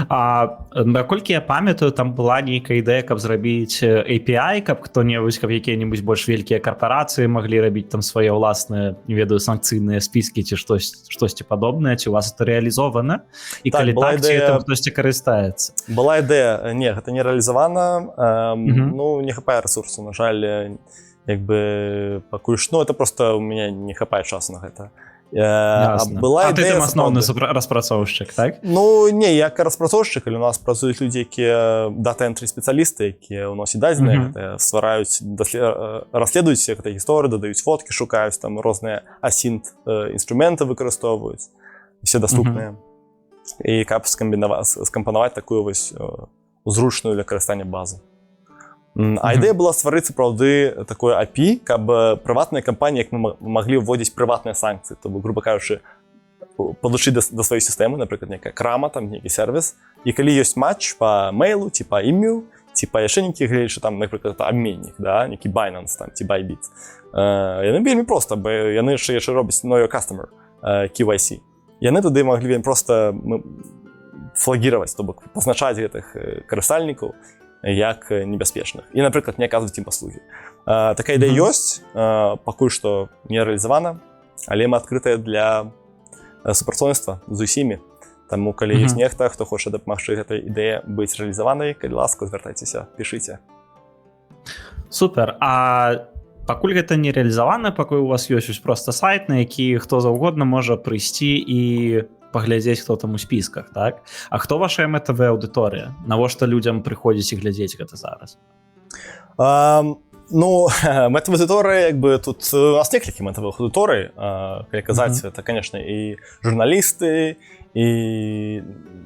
Наколькі я памятаю, там была нейкая ідэя, каб зрабіць API, каб хто-небудзь, каб якія-небудзь больш вялікія карпарацыі маглі рабіць там свае ўласныя, не ведаю, санкцыйныя спіскі ці штосьці падобнае, ці у вас это рэалізована? І калі так, ці там хтосьці карыстаецца? Была ідэя, не, гэта не рэалізавана, ну, не хапае рэсурсу, на жаль, як бы пакуль што, ну, это просто у мяне не хапае часу на гэта. Была ты там асноўны распрацоўшчык, так? Ну, не, як распрацоўшчык, але у нас працуюць людзі, якія дата-энтры спецыялісты, якія ўносяць дадзеныя, ствараюць, расследуюць все гэтыя гісторыі, дадаюць фоткі, шукаюць, там розныя асінт інструменты выкарыстоўваюць, все даступныя. І каб скампанаваць такую вось зручную для карыстання базу. А ідэя была стварыць, сапраўды, такое API, каб прыватныя кампаніі, як мы маглі ўводзіць прыватныя санкцыі, то бок, грубо кажучы, падлучыць да сваёй сістэмы, напрыклад, нейкая крама, там нейкі сервіс, і калі ёсць матч па мейлу, ці па імю, ці па яшчэ нейкі гледзячы, там, напрыклад, абменнік, да, нейкі Binance, там, ці Bybit. Яны вельмі проста, бо яны яшчэ робяць Know Your Customer, KYC. Яны тады маглі вельмі проста флагіраваць, то бок, пазначаць гэтых карыстальнікаў як небяспечных. І, напрыклад, не аказваць ім паслугі. Такая ідэя ёсць, пакуль што не рэалізавана, але мы адкрытыя для супрацоўніцтва з усімі. Таму, калі ёсць нехта, хто хоча дапамагчы гэтай ідэі быць рэалізаванай, калі ласка, звяртайцеся, пішыце. Супер. А пакуль гэта не рэалізавана, пакуль у вас ёсць проста сайт, на які хто заўгодна можа прыйсці і паглядзець, хто там у спісках, так? А хто ваша мэтавая аўдыторыя? Навошта людзям прыходзіць і глядзець гэта зараз? Ну, мэтавая аўдыторыя, як бы, тут у нас некалькі мэтавых аўдыторый, калі казаць, это, конечно, і журналісты, і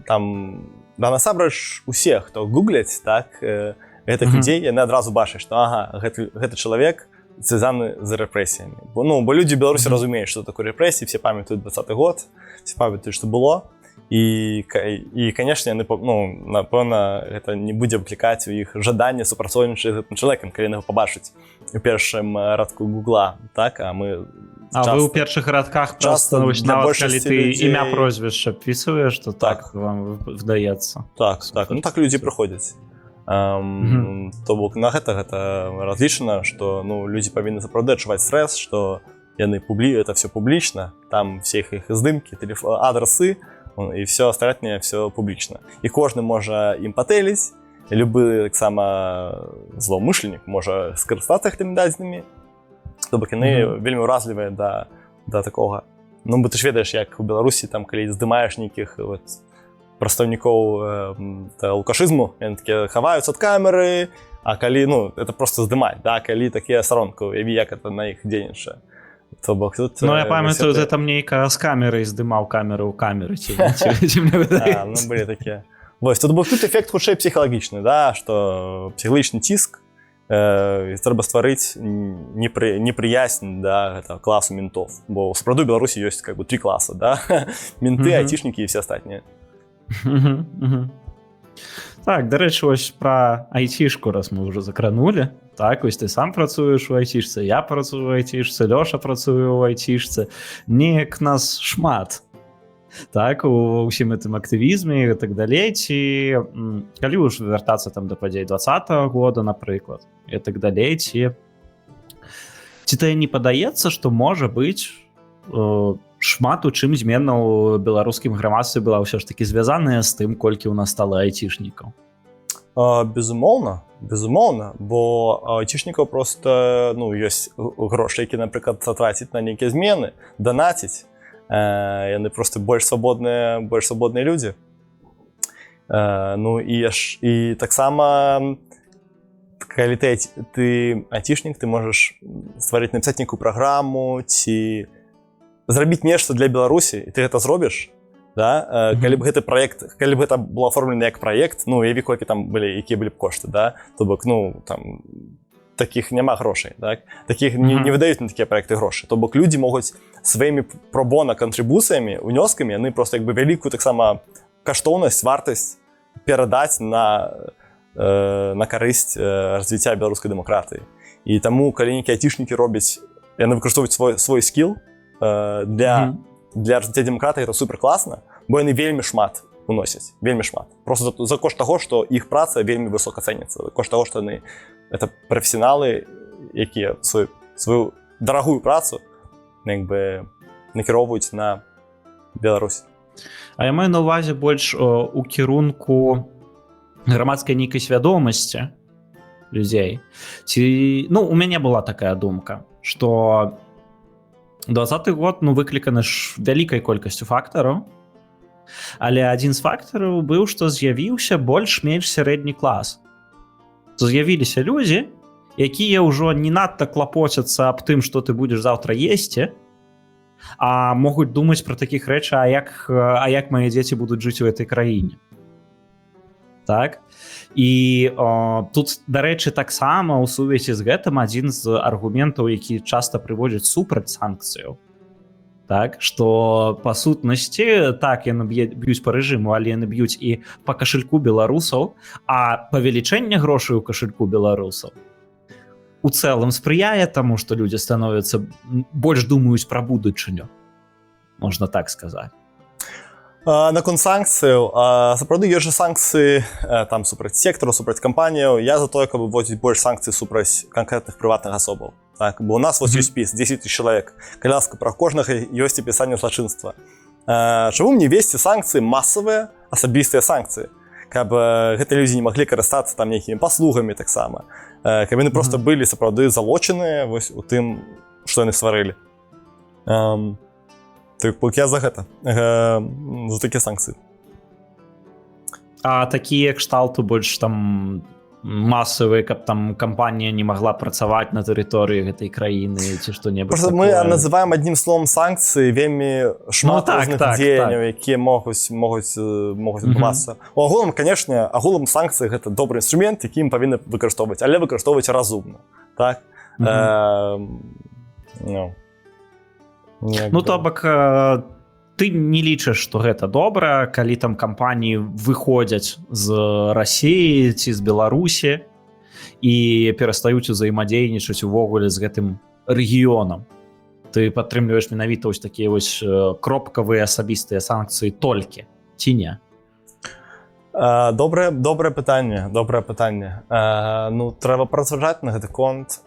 там, да, насамрэч, усе, хто гугляць, так, гэтых людзей, яны адразу бачаць, што, ага, гэты чалавек звязаны з рэпрэсіямі. Бо людзі ў Беларусі разумеюць, што такое рэпрэсіі, все памятаюць 20-й год, все памятаюць, што было, і канешне, ну, напэўна, гэта не будзе выклікаць у іх жаданне супрацоўнічаць з гэтым чалавекам, калі яны пабачаць у першым радку Гугла, так, а мы... А вы ў першых радках проста, нават калі ты імя, прозвішча пісуеш, то так вам выдаецца. Так, ну так людзі прыходзяць. То бок на гэта разлічана, што, ну, людзі павінны сапраўды адчуваць стрэс, што яны это все публічна, там все іх здымкі, адрасы, і все астатняе все публічна. І кожны можа ім патэліць, любы таксама злоўмышленнік можа скарыстацца гэтымі дадзенымі, то бок яны вельмі ўразлівыя да такога. Ну, бо ты ж ведаеш, як у Беларусі, там, калі здымаеш нейкіх прадстаўнікоў лукашызму, яны такія хаваюцца ад камеры, а калі, ну, это просто здымаць, да, калі такія старонкі, уяві, як это на іх дзейнічае. То бок тут... Ну, я памятаю, ты там нейка з камерай здымаў камеры ў камеры, ці мне выдаецца. Ну, былі такія. Вось, тут бок тут эфект хутчэй псіхалагічны, да, што псіхалагічны ціск, трэба стварыць непрыязнь да гэтага класу ментов, бо сапраўды ў Беларусі ёсць как бы 3 класа, да? Менты, айцішнікі і все астатнія. Так, дарэчы, вось пра айцішку, раз мы ўжо закранулі. Так, вось ты сам працуеш у айцішцы, я працую у айцішцы, Лёша працуе ў айцішцы. Неяк нас шмат. Так, у ўсім гэтым актывізме і так далей, ці калі ўж вяртацца там да падзей 20-го года, напрыклад, і так далей, ці тае не падаецца, што можа быць шмат у чым змена ў беларускім грамадстве была ўсё ж такі звязаная з тым, колькі ў нас стала айцішнікаў? Безумоўна, бо айцішнікаў проста, ну, ёсць грошы, які, напрыклад, траціць на нейкія змены, данаціць. Яны просто больш свабодныя людзі. Ну і таксама калі ты айцішнік, ты можаш стварыць, напісаць нейкую праграму ці зрабіць нешта для Беларусі, і ты гэта зробіш, да? Калі б гэта было аформлена як праект, ну уяві, колькі там былі, якія былі б кошты, да? То бок, ну там такіх няма грошай, так? Такіх не выдаюць на такія праекты грошы. То бок людзі могуць сваімі пробона кантрыбуцыямі, унёскамі, яны просто як бы вялікую таксама каштоўнасць, вартасць перадаць на карысць развіцця беларускай дэмакратыі. І таму, калі нейкія айцішнікі робяць, яны выкарыстоўваюць свой скіл для развіцця дэмакратыі, гэта супер класна, бо яны вельмі шмат уносяць, вельмі шмат. Просто за кошт таго, што іх праца вельмі высока цэніцца, за кошт таго, што яны это прафесіяналы, якія сваю дарагую працу як бы накіроўваюць на Беларусь. А я маю на ўвазе больш у кірунку грамадскай нейкай свядомасці людзей. Ну, у мяне была такая думка, што 20-й год, ну, выкліканы ж вялікай колькасцю фактараў, але адзін з фактараў быў, што з'явіўся больш-менш сярэдні клас. З'явіліся людзі, якія ўжо не надта клапоцяцца аб тым, што ты будзеш заўтра есці, а могуць думаць пра такіх рэчаў, а як мае дзеці будуць жыць у этой краіне. Так? І тут, дарэчы, таксама ў сувязі з гэтым адзін з аргументаў, які часта прыводзяць супраць санкцыяў. Так, што па сутнасці, так, яны б'юць па рэжыму, але яны б'юць і па кашальку беларусаў, а павелічэнне грошай у кашальку беларусаў у цэлым спрыяе таму, што людзі становяцца больш думаюць пра будучыню, можна так сказаць. Наконт санкцыяў, сапраўды ёсць жа санкцыі там супраць сектару, супраць кампаніяў. Я за тое, каб вводзіць больш санкцый супраць канкрэтных прыватных асобаў. Так, бо у нас вось ёсць спіс 10 000 чалавек. Калі ласка, пра кожнага ёсць апісанне злачынства. Чаму мне весці санкцыі масавыя, асабістыя санкцыі? Каб гэтыя людзі не маглі карыстацца там нейкімі паслугамі таксама. Каб яны проста былі сапраўды залочаныя вось у тым, што яны стварылі. Так, я за гэта, за такія санкцыі. А такія кшталту больш там масавыя, каб там кампанія не магла працаваць на тэрыторыі гэтай краіны ці што-небудзь такое? Просто мы называем адным словом санкцыі вельмі шмат розных дзеянняў, якія могуць адбывацца. У агулам, канешне, агулам санкцыі гэта добры інструмент, які ім павінны выкарыстоўваць, але выкарыстоўваць разумна. Так? Ну, то бок, ты не лічыш, што гэта добра, калі там кампаніі выходзяць з Расіі ці з Беларусі і перастаюць узаемадзейнічаць увогуле з гэтым рэгіёнам. Ты падтрымліваеш менавіта вось такія вось кропкавыя асабістыя санкцыі толькі, ці не? Добрае пытанне. Ну, трэба працаваць на гэты конт.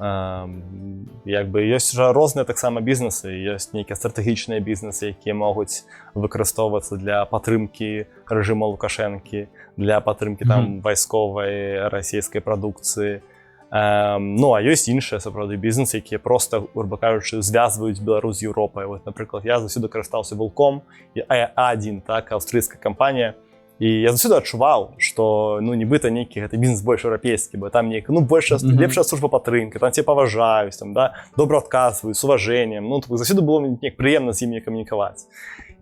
Як бы ёсць жа розныя таксама бізнесы, ёсць нейкія стратэгічныя бізнесы, якія могуць выкарыстоўвацца для падтрымкі рэжыма Лукашэнкі, для падтрымкі там вайсковай расійскай прадукцыі. Ну, а ёсць іншыя сапраўды бізнесы, якія проста, груба кажучы, звязваюць Беларусь з Еўропай. Вот, напрыклад, я заўсёды карыстаўся Вилком, А1, так, аўстрыйская кампанія. І я заўсёды адчуваў, што ну нібыта нейкі гэты бізнес больш еўрапейскі, бо там нейка ну лепшая служба падтрымкі, там цябе паважаюць, там да, добра адказваюць, з уважэннем. Ну заўсёды было неяк прыемна з імі камунікаваць.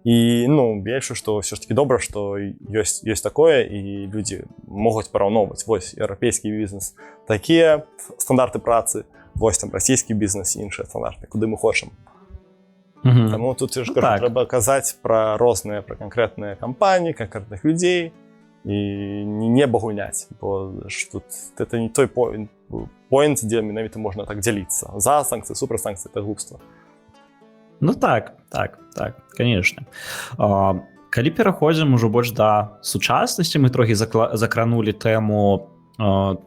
І ну я лічу, што ўсё ж такі добра, што ёсць такое і людзі могуць параўноўваць вось еўрапейскі бізнес. Такія стандарты працы, вось там расійскі бізнес і іншыя стандарты, куды мы хочам. Таму тут я ж кажу, так. Трэба казаць пра розныя, пра канкрэтныя кампаніі, канкрэтных людзей і не багуняць, бо тут это не той поінт, дзе менавіта можна так дзяліцца. За санкцыі, супраць санкцыі, это глупства. Ну так, конечно. Калі пераходзім ужо больш да сучаснасці, мы трохі закранулі тэму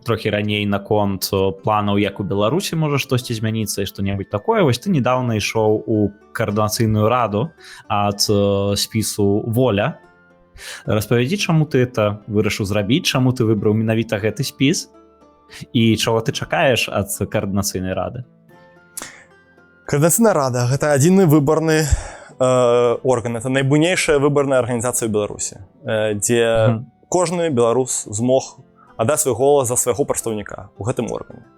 трохі раней наконт планаў, як у Беларусі можа штосьці змяніцца і што-небудзь такое. Вось ты недавно ішоў у каардынацыйную раду ад спісу «Воля». Распавядзі, чаму ты это вырашыў зрабіць, чаму ты выбраў менавіта гэты спіс і чаго ты чакаеш ад каардынацыйнай рады? Каардынацыйная рада – гэта адзіны выбарны орган, это найбуйнейшая выбарная арганізацыя ў Беларусі, дзе кожны беларус змог аддаць свой голас за свайго прадстаўніка ў гэтым органе.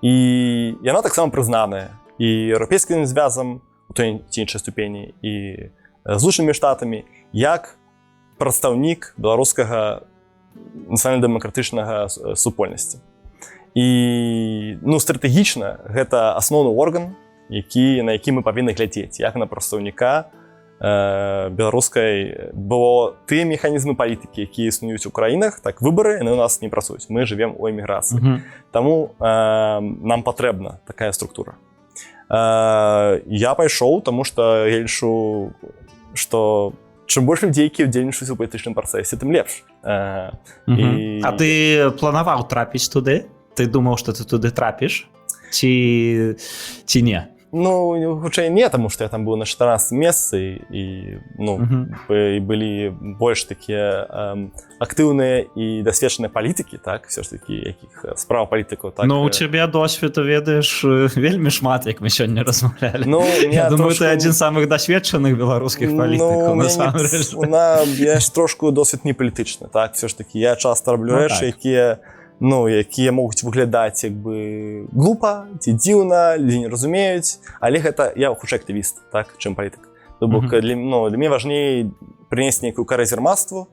І яна таксама прызнаная і еўрапейскім звязам у той ці іншай ступені і Злучанымі Штатамі як прадстаўнік беларускага нацыянальна-дэмакратычнага супольнасці. І ну, стратэгічна гэта асноўны орган, на які мы павінны глядзець, як на прадстаўніка беларускай, бо тыя механізмы палітыкі, якія існуюць у краінах, так выбары яны ў нас не працуюць. Мы жывем у эміграцыі. Таму нам патрэбна такая структура. Я пайшоў, таму што я лічу, што чым больш людзей, якія ўдзельнічаюць у палітычным працэсе, тым лепш. А ты планаваў трапіць туды? Ты думаў, што ты туды трапіш? Ці не? Ну, хутчэй не, таму што я там быў на 14 месцы і ну, былі больш такія актыўныя і дасведчаныя палітыкі, так, все ж такі, якіх справа палітыкаў. Так. Ну, у цябе досведу, ведаеш, вельмі шмат, як мы сёння размаўлялі. Ну, я думаю, ты адзін з самых дасведчаных беларускіх палітыкаў, насамрэч. Я ж трошку досвед не палітычны, так, все ж такі, я часта раблю рэчы, якія могуць выглядаць як бы глупа ці дзіўна, людзі не разумеюць, але гэта я хутчэй актывіст, так, чым палітык. То бок для мяне важней прынесці нейкую каразермаству,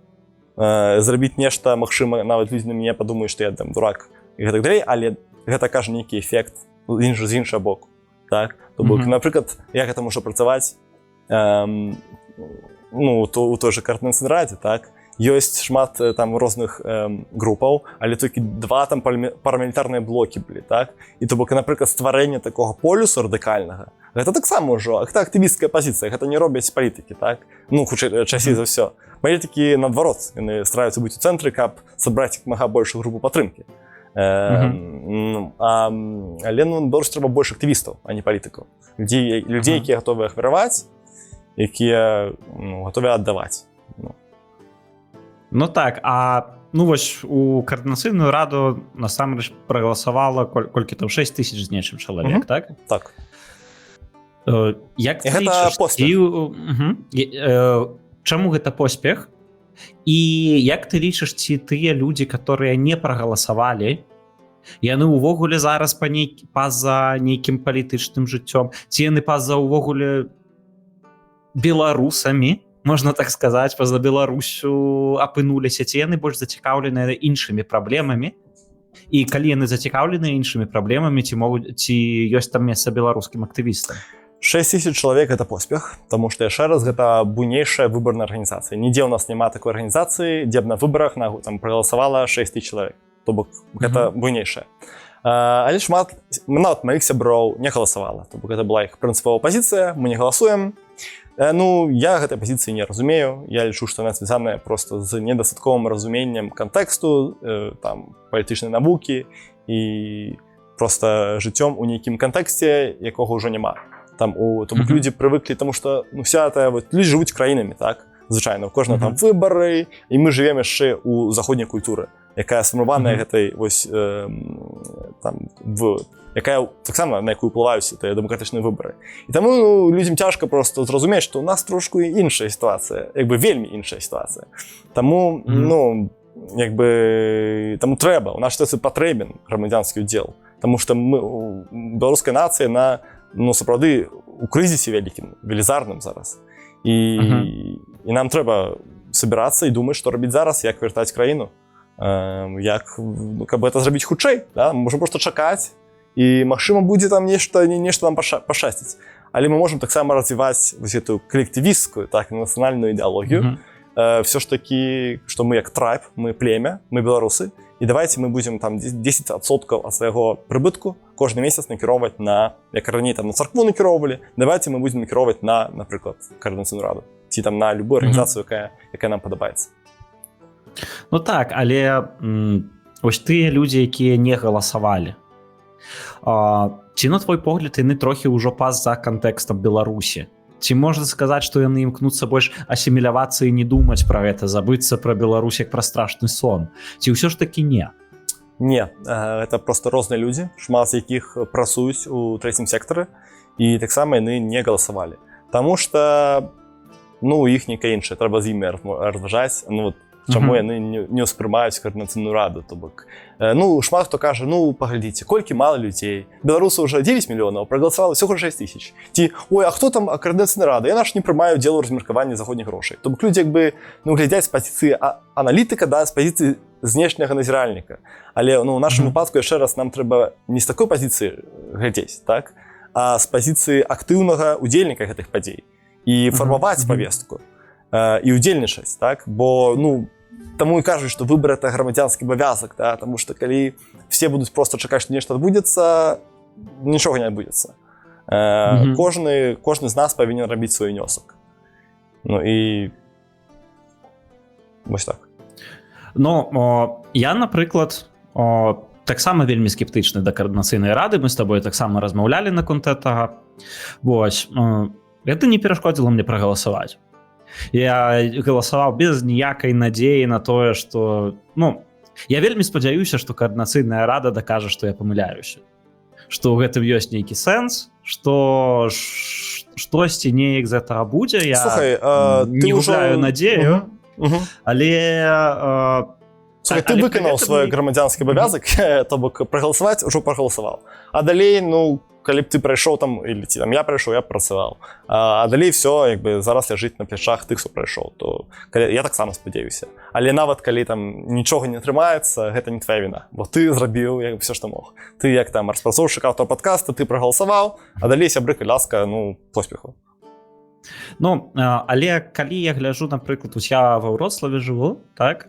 зрабіць нешта, магчыма, нават людзі на мяне падумаюць, што я там дурак і гэтак далей, але гэта кажа нейкі эфект з іншага боку, так. То бок, напрыклад, як гэта можа працаваць ну, у той жа каардынацыйнай радзе, так. Ёсць шмат там розных групаў, але толькі два там парламентарныя блокі былі, так? І то бок, напрыклад, стварэнне такога полюсу радыкальнага, гэта таксама ўжо, гэта актывісцкая пазіцыя, гэта не робяць палітыкі, так? Ну, хутчэй, часцей за ўсё. Палітыкі, наадварот, яны стараюцца быць у цэнтры, каб сабраць як мага большую групу падтрымкі. Але ну, Беларусі трэба больш актывістаў, а не палітыкаў. Людзей, якія гатовыя ахвяраваць, якія гатовыя аддаваць. Ну так, а ну вось у каардынацыйную раду насамрэч прагаласавала колькі там 6 000 з нечым чалавек, так? Так. Як ты лічыш, чаму гэта поспех? І як ты лічыш, ці тыя людзі, которые не прагаласавалі, яны ўвогуле зараз па-за нейкім палітычным жыццём, ці яны па-за ўвогуле беларусамі, можна так сказаць, па-за Беларусю апынуліся, ці яны больш зацікаўленыя іншымі праблемамі? І калі яны зацікаўленыя іншымі праблемамі, ці ёсць там месца беларускім актывістам? 6 000 чалавек – гэта поспех, таму што яшчэ раз гэта буйнейшая выбарная арганізацыя. Нідзе ў нас няма такой арганізацыі, дзе б на выбарах там прагаласавала 6 000 чалавек. То бок гэта буйнейшая. Але шмат, нават маіх сяброў не галасавала. То бок гэта была іх прынцыповая пазіцыя, мы не галасуем. Ну, я гэтай пазіцыі не разумею. Я лічу, што яна звязаная проста з недастатковым разуменнем кантэксту, там, палітычнай навукі і проста жыццём у нейкім кантэксце, якога ўжо няма. Там, то бок людзі прывыклі, таму што вся тая, людзі жывуць краінамі, так? Звычайна, у кожнага там выбары, і мы жывем яшчэ ў заходняй культуры, якая сфармаваная гэтай, якая таксама на якую ўплываюць тыя дэмакратычныя выбары. І таму людзям цяжка проста зразумець, што ў нас трошку іншая сітуацыя, вельмі іншая сітуацыя. Таму, таму трэба, у нашай сітуацыі патрэбен грамадзянскі ўдзел, таму што беларуская нацыя, сапраўды у крызісе вялікім, велізарным зараз. І нам трэба сабірацца і думаць, што рабіць зараз, як вяртаць краіну, каб гэта зрабіць хутчэй, можна проста чакаць, і, магчыма, будзе там нешта нам пашчасціць. Але мы можам таксама развіваць гэтую калектывісцкую, нацыянальную ідэалогію. Всё ж такі, што мы як трайб, мы племя, мы беларусы, і давайте мы будзем там 10% ад свайго прыбытку кожны месяц накіроўваць на, як раней там на царкву накіроўвалі, давайте мы будзем накіроўваць на, напрыклад, каардынацыйную раду, ці там на любую арганізацыю, якая нам падабаецца. Ну так, але вось тыя людзі, якія не галасавалі, ці на твой погляд яны трохі ўжо па-за кантэкстам Беларусі? Ці можна сказаць, што яны імкнуцца больш асімілявацца і не думаць пра гэта, забыцца пра Беларусь як пра страшны сон? Ці ўсё ж такі не? Не, гэта проста розныя людзі, шмат з якіх працуюць у трэцім сектары, і таксама яны не галасавалі. Таму што, у іх нейкая іншая, трэба з імі разважаць, чаму яны не ўспрымаюць каардынацыйную раду, то бок. Шмат хто кажа, паглядзіце, колькі мала людзей. Беларусаў уже 9 мільёнаў, прагаласавала всього 6 тысяч. Ці, а хто там каардынацыйная рада? Яна ж не прымае ўдзел у размеркаванні заходніх грошай. То бок людзі глядзяць з пазіцыі аналітыка, з пазіцыі знешняга назіральніка. Але у нашым выпадку яшчэ раз нам трэба не з такой пазіцыі глядзець, так? А з пазіцыі актыўнага удзельніка гэтых падзей і фармаваць павестку і удзельнічаць, так? Бо, таму і кажуць, што выбар — это грамадзянскі абавязак, таму што калі все будуць проста чакаць, што нешта адбудзецца, нічога не адбудзецца. Кожны з нас павінен рабіць свой унёсак. І вось так. Я, напрыклад, таксама вельмі скептычны да каардынацыйнай рады, мы з табой таксама размаўлялі наконт гэтага. Вось, гэта не перашкодзіла мне прагаласаваць. Я галасаваў без ніякай надзеі на тое, што... Я вельмі спадзяюся, што каардынацыйная рада дакажа, што я памыляюся. Што ў гэтым ёсць нейкі сэнс, што штосьці неяк з гэтага будзе. Я не губляю надзею, але... Ты выканаў свой грамадзянскі абавязак, то бок прагаласаваць ўжо прагаласаваў. А далей, калі б ты прайшоў там, или я прайшоў, я працаваў. А далей все, зараз ляжыць на плячах тых, хто прайшоў. Я таксама спадзяюся. Але нават калі там нічога не атрымаецца, гэта не твая віна. Бо ты зрабіў все, што мог. Ты як там распрацоўшчык аўтара падкаста, ты прагаласаваў, а далей сябры, каляска, поспеху. Але калі я гляджу, напрыклад, я ва Вроцлаве жыву, так?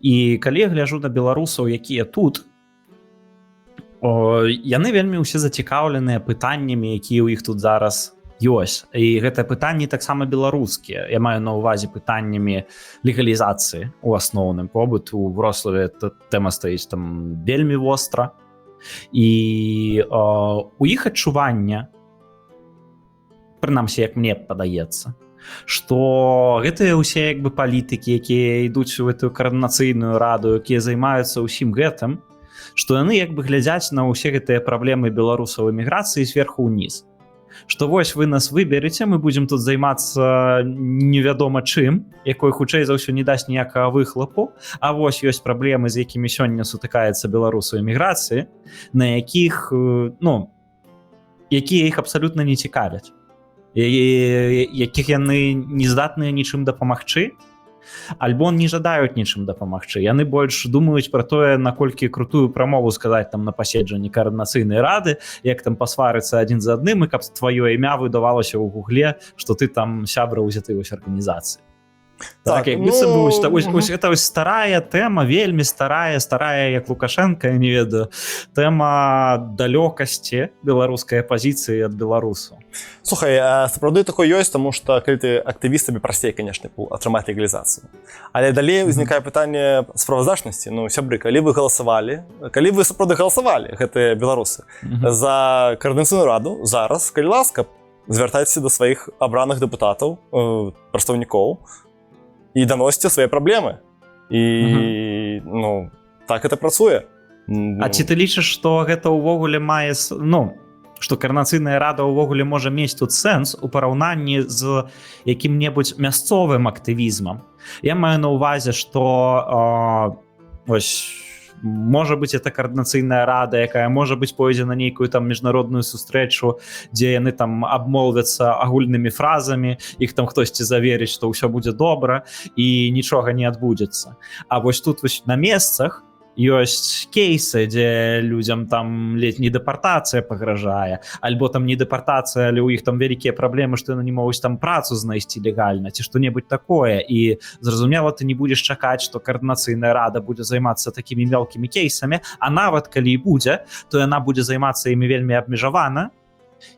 І калі я гляджу на беларусаў, якія тут, яны вельмі ўсе зацікаўленыя пытаннямі, якія ў іх тут зараз ёсць. І гэтыя пытанні таксама беларускія. Я маю на ўвазе пытаннямі легалізацыі у асноўным. Побыт у Вроцлаве тэма стаіць там вельмі востра. І у іх адчування, прынамсі, як мне падаецца, што гэтыя ўсе палітыкі, якія ідуць у гэтую каардынацыйную раду, якія займаюцца ўсім гэтым, што яны глядзяць на ўсе гэтыя праблемы беларусаў эміграцыі зверху ўніз. Што вось вы нас выбереце, мы будзем тут займацца невядома чым, якой хутчэй за ўсё не дасць ніякага выхлапу, а вось ёсць праблемы, з якімі сёння сутыкаецца беларусаў эміграцыі, на якіх, якія іх абсалютна не цікавяць, якіх яны не здатныя нічым дапамагчы, альбо не жадаюць нічым дапамагчы. Яны больш думаюць пра тое, наколькі крутую прамову сказаць там на паседжанні каардынацыйнай рады, як там пасварыцца адзін з адным, і каб тваё імя выдавалася ў гугле, што ты там сябра ўзятай вось арганізацыі. Так, як быццам бы гэта вось старая тэма, вельмі старая, як Лукашенко, я не ведаю, тэма далёкасці беларускай апазіцыі ад беларусаў. Слухай, сапраўды такое ёсць, таму што калі ты актывістамі прасцей, канешне, атрымаць легалізацыю. Але далей узнікае пытанне справаздачнасці. Ну, сябры, калі вы галасавалі, калі вы сапраўды галасавалі, гэтыя беларусы, за Координацыйную раду, зараз, калі ласка, звяртайцеся да сваіх абраных дэпутатаў, прадстаўнікоў, і даносіце свае праблемы. І, ну, так гэта працуе. А ці ты лічыш, што гэта ўвогуле мае, ну, што Координацыйная рада ўвогуле можа мець тут сэнс у параўнанні з якім-небудзь мясцовым актывізмам? Я маю на ўвазе, што можа быць, это Координацыйная рада, якая можа быць пойдзе на нейкую там міжнародную сустрэчу, дзе яны там абмолвяцца агульнымі фразамі, іх там хтосьці заверыць, што ўсё будзе добра і нічога не адбудзецца. А вось тут вось на месцах ёсць кейсы, дзе людзям там ледзь не дэпартацыя пагражае, альбо там не дэпартацыя, але ў іх там вялікія праблемы, што яны не могуць там працу знайсці легальна, ці што-небудзь такое. І, зразумела, ты не будзеш чакаць, што Координацыйная рада будзе займацца такімі мелкімі кейсамі, а нават калі і будзе, то яна будзе займацца імі вельмі абмежавана,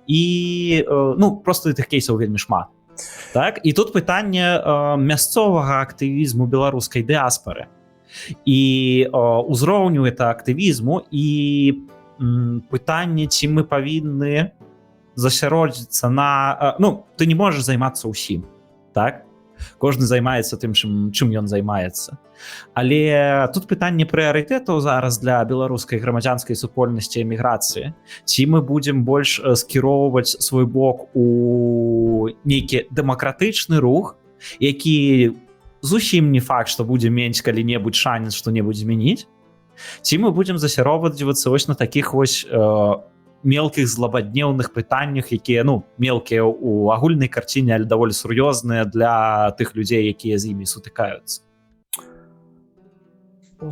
і, ну, просто тых кейсаў вельмі шмат. Так? І тут пытанне мясцовага актывізму беларускай дыаспары. І узроўню это актывізму і пытанне, ці мы павінны засяродзіцца на... Ну, ты не можаш займацца ўсім, так? Кожны займаецца тым, чым ён займаецца. Але тут пытанне прыярытэтаў зараз для беларускай грамадзянскай супольнасці эміграцыі. Ці мы будзем больш скіроўваць свой бок у нейкі дэмакратычны рух, які... зусім не факт, што будзе менш калі-небудзь шанец што-небудзь змяніць, ці мы будзем засяроўвацца вось на такіх вось мелкіх злабаднеўных пытаннях, якія, ну, мелкія ў агульнай карціне, але даволі сур'ёзныя для тых людзей, якія з імі сутыкаюцца.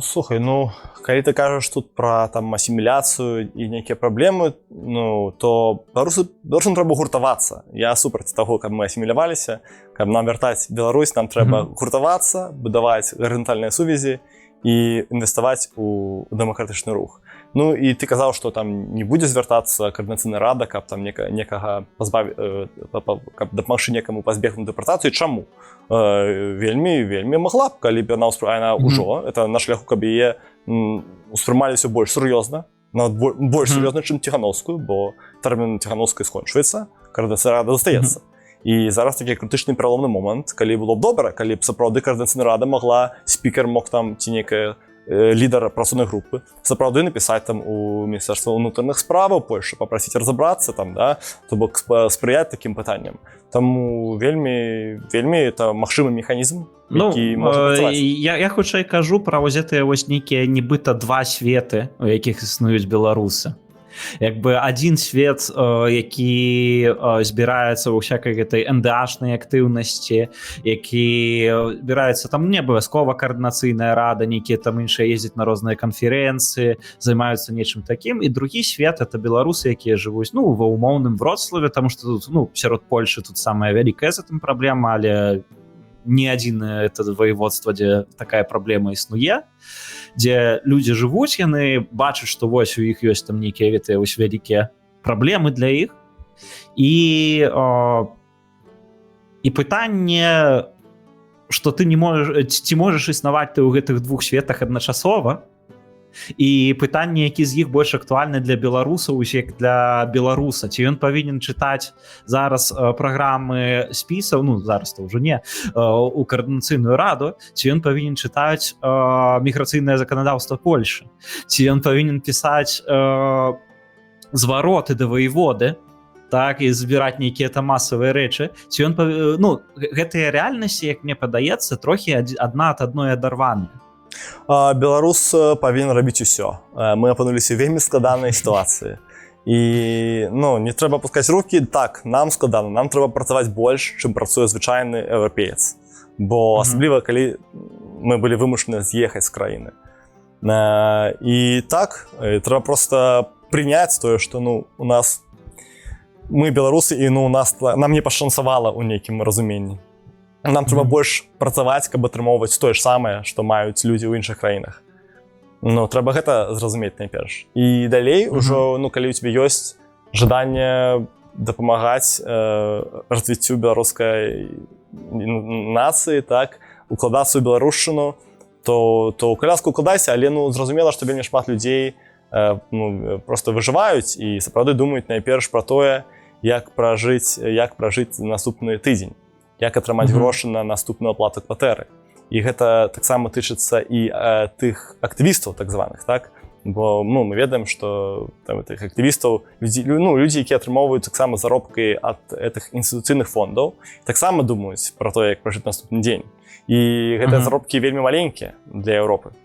Слухай, ну, калі ты кажаш тут пра там асіміляцыю і нейкія праблемы, ну, то беларусам трэба гуртавацца. Я супраць таго, каб мы асіміляваліся, каб нам вяртаць Беларусь, нам трэба гуртавацца, будаваць гарызантальныя сувязі і інвеставаць у дэмакратычны рух. Ну, і ты казаў, што там не будзе звяртацца Координацыйная рада, каб там некага каб дапамагчы некаму пазбегнуць дэпартацыю. Чаму? Вельмі магла б, калі б яна ўжо, это на шляху, каб яе успрымалі ўсё больш сур'ёзна, нават больш сур'ёзна, чым Ціхановскую, бо тэрмін Ціхановскай скончваецца, Координацыйная рада застаецца. І зараз такі крытычны пераломны момант, калі было б добра, калі б сапраўды Координацыйная рада могла, спікер мог там ці некая лідар працоўнай групы, сапраўды напісаць там у Міністэрства ўнутраных справаў Польшчы, папрасіць разабрацца там, да, то бок спрыяць такім пытанням. Таму вельмі это магчымы механізм, які можа працаваць. Я хутчэй кажу пра вось гэтыя вось нейкія нібыта два светы, у якіх існуюць беларусы. Як бы адзін свет, які збіраецца ва ўсякай гэтай НДАшнай актыўнасці, які збіраецца там не абавязкова Координацыйная рада, нейкія там іншыя ездзяць на розныя канферэнцыі, займаюцца нечым такім. І другі свет — это беларусы, якія жывуць, ну, ва ўмоўным Вроцлаве, таму што тут, ну, сярод Польшы тут самая вялікая з гэтым праблема, але не адзінае это воеводства, дзе такая праблема існуе, дзе людзі жывуць, яны бачаць, што вось у іх ёсць там нейкія гэтыя вось вялікія праблемы для іх. І пытанне, што ты не можаш, ці можаш існаваць ты ў гэтых двух светах адначасова, і пытанне, які з іх больш актуальны для беларусаў, як для беларуса. Ці ён павінен чытаць зараз праграмы спісаў, ну, зараз-то ўжо не, у Координацыйную раду, ці ён павінен чытаць міграцыйнае заканадаўства Польшы, ці ён павінен пісаць звароты да воеводы, так, і збіраць нейкія там масавыя рэчы, ці ён ну, гэтыя рэальнасці, як мне падаецца, трохі адна ад адной адарваныя. Беларус павінен рабіць усё. Мы апынуліся вельмі складанай сітуацыі. І, ну, не трэба пускаць рукі. Так, нам складана, нам трэба працаваць больш, чым працуе звычайны еўрапеец. Бо асабліва, калі мы былі вымушаны з'ехаць з краіны. І так, трэба проста прыняць тое, што, ну, у нас мы беларусы, і, ну, нам не пашанцавала ў нейкім разуменні. нам трэба больш працаваць, каб атрымоўваць тое ж самае, што маюць людзі ў іншых краінах. Ну, трэба гэта зразумець найперш. І далей ужо, ну, калі ў тебе ёсць жаданне дапамагаць развіццю беларускай нацыі, так, укладацца ў беларушчыну, то ў каляску укладайся, але, ну, зразумела, што вельмі шмат людзей просто выжываюць і сапраўды думаюць найперш пра тое, як пражыць наступны тыдзень, як атрымаць грошы на наступную аплату кватэры. І гэта таксама тычыцца і тых актывістаў так званых, так? Бо ну, мы ведаем, што там тых актывістаў, людзі, якія атрымоўваюць таксама заробкі ад гэтых інстытуцыйных фондаў, таксама думаюць пра тое, як пражыць наступны дзень. І гэтыя заробкі вельмі маленькія для Еўропы.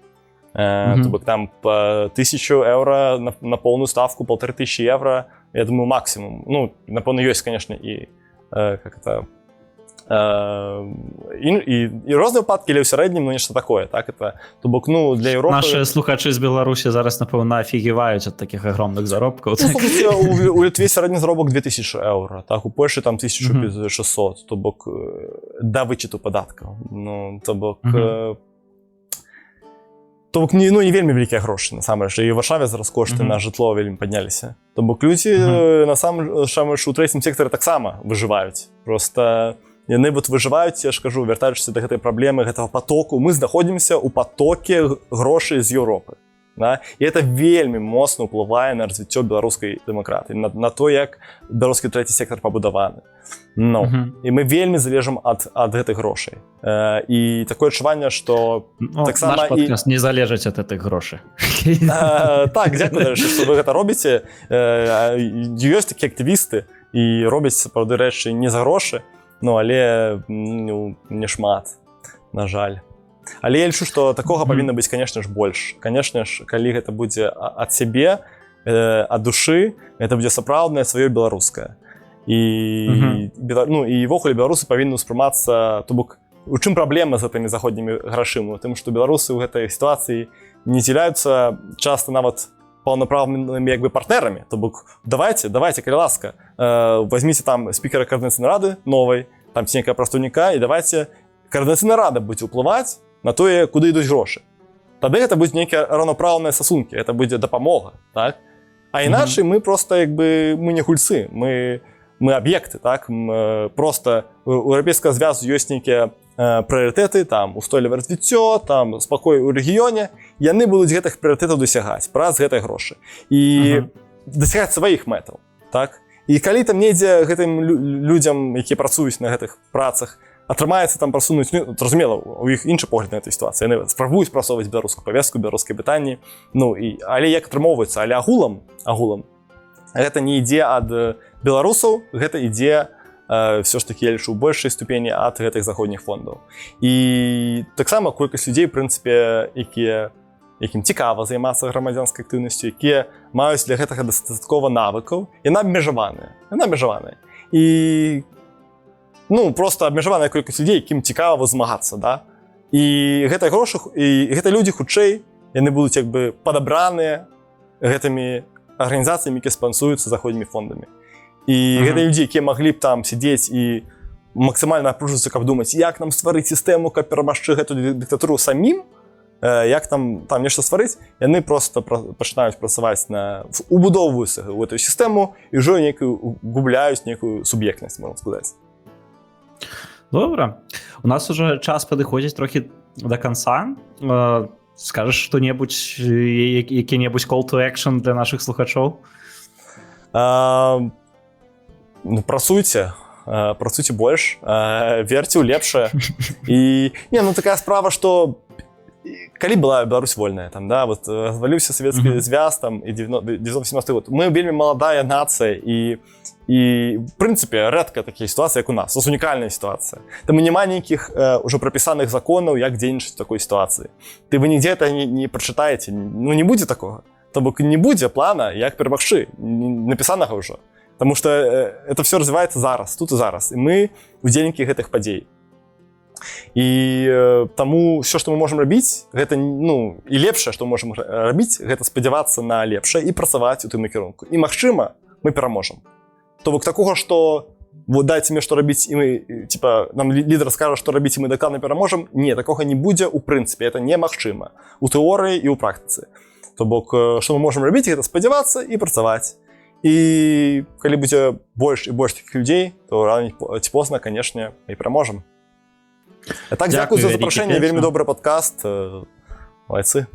То бок там па 1000 еўра на поўную ставку, 1500 евро, я думаю, максимум. Ну, напэўна, ёсць, конечно, і как это і розныя выпадкі, але ў сярэднім, ну, нешта такое, так, это, то бок, ну, для Еўропы... Наши слухачы з Беларусі зараз, напэўна, афігіваюць ад такіх агромных заробкаў. Ну, слухайте, у Літве сярэдні заробак 2000 еўра, так, у Польшы там 1600, то бок, да вычету падаткаў, ну, то бок... То бок, ну, не вельмі вялікія грошы, насамрэч, і ў Варшаве зараз кошты на жытло вельмі падняліся. То бок, людзі, насамрэч, у трэцім сектары таксама выжываюць. Просто яны вот выжываюць, я ж кажу, вяртаючыся да гэтай праблемы, гэтага потоку. Мы знаходзімся ў потоке грошай з Еўропы. Да? І это вельмі моцна ўплывае на развіццё беларускай дэмакратыі, на то, як беларускі трэці сектар пабудаваны. Ну, і мы вельмі залежым ад гэтых грошай. І такое адчуванне, што таксама... Наш падкаст не залежыць ад гэтых грошай. Так, дзякую, што вы гэта робіце. Ёсць такія актывісты і робяць, сапраўды, рэчы не за грошы, ну, але не шмат, на жаль. Але я лічу, што такога павінна быць, конечно ж, больш. Конечно ж, калі гэта будзе ад сябе, ад душы, гэта будзе сапраўднае сваё беларускае. І ввогуле беларусы павінны ўспрымацца, то бок, у чым праблема з гэтымі заходнімі грашыма? У тым, што беларусы ў гэтай сітуацыі не з'яўляюцца часта нават паўнапраўнымі як бы партнерамі. То бок, давайте, калі ласка, возьміце там спікера Координацыйнай рады новай, там ці некая прадстаўніка, і давайте Координацыйная рада будзе ўплываць на тое, куды ідуць грошы. Тады гэта будзе нейкія раўнапраўныя стасункі, гэта будзе дапамога, так? А іначай мы проста, як бы, мы не гульцы, мы аб'екты, так? Проста у Еўрапейскага звязу ёсць нейкія прыярытэты, там, устойлівае развіццё, там, спакой у рэгіёне, яны будуць гэтых прыярытэтаў дасягаць праз гэтыя грошы. І дасягаць сваіх мэтаў, так? І калі там недзе гэтым людзям, якія працуюць на гэтых працах, атрымаецца там прасунуць, ну, зразумела, у іх іншы погляд на этой сітуацыі. Яны спрабуюць прасоўваць беларускую павестку, беларускія пытанні. Ну, але як атрымоўваецца, але агулам, гэта не ідзе ад беларусаў, гэта ідзе все ж таки, я лічу, у большай ступені ад гэтых заходніх фондаў. І таксама колькасць людзей, у прынцыпе, якім цікава займацца грамадзянскай актыўнасцю, якія маюць для гэтага дастаткова навыкаў, яна абмежаваная. І ну, просто абмежаваная колькасць людзей, якім цікава змагацца, да? І гэтыя грошы, і гэта людзі хутчэй, яны будуць як бы падабраныя гэтымі арганізацыямі, якія спансуюцца заходнімі фондамі. І гэтыя людзі, якія маглі б там сядзець і максімальна напружыцца, каб думаць, як нам стварыць сістэму, каб перамагчы гэту дыктатуру самім, як там нешта стварыць, яны проста пачынаюць працаваць убудоўваюцца ў гэтую сістэму і ўжо губляюць нейкую суб'ектнасць, можна сказаць. Добра. У нас уже час падыходзіць трохі да канца. Скажаш што-небудзь, які-небудзь call to action для нашых слухачоў? Ну, працуйце больш, верце ў лепшае. І, ну, такая справа, што калі была Беларусь вольная, там, да, вот разваліўся Савецкі звяз, там, і 1917 год, мы вельмі маладая нацыя, і в прынцыпе, рэдка такія сітуацыі, як у нас, це унікальная сітуацыя. Таму няма нейкіх ўжо прапісаных законаў, як дзейнічаць у такой сітуацыі. Вы нігде это не прачытаеце, ну, не будзе такога. То бок не будзе плана, як перамагчы, напісанага ўжо. Таму што это все развіваецца зараз, тут і зараз, і мы удзельнікі гэтых падзей. І таму все, што мы можам рабіць, гэта, ну, і лепшае, што можам рабіць, гэта спадзявацца на лепшае і працаваць у тым накірунку. І, магчыма, мы пераможам. То бок такога, што вот дайце мне што рабіць, і мы, типа, нам лідар скажа, што рабіць, і мы дакладна пераможам. Не, такога не будзе, у прынцыпе, это немагчыма. У тэорыі і ў практыцы. То бок, што мы можам рабіць, гэта спадзявацца і працаваць. І калі будзе больш і больш такіх людзей, то рана ці позна, канешне, і пераможам. Так, дзякую за запрашэнне, вельмі добры падкаст. Малайцы.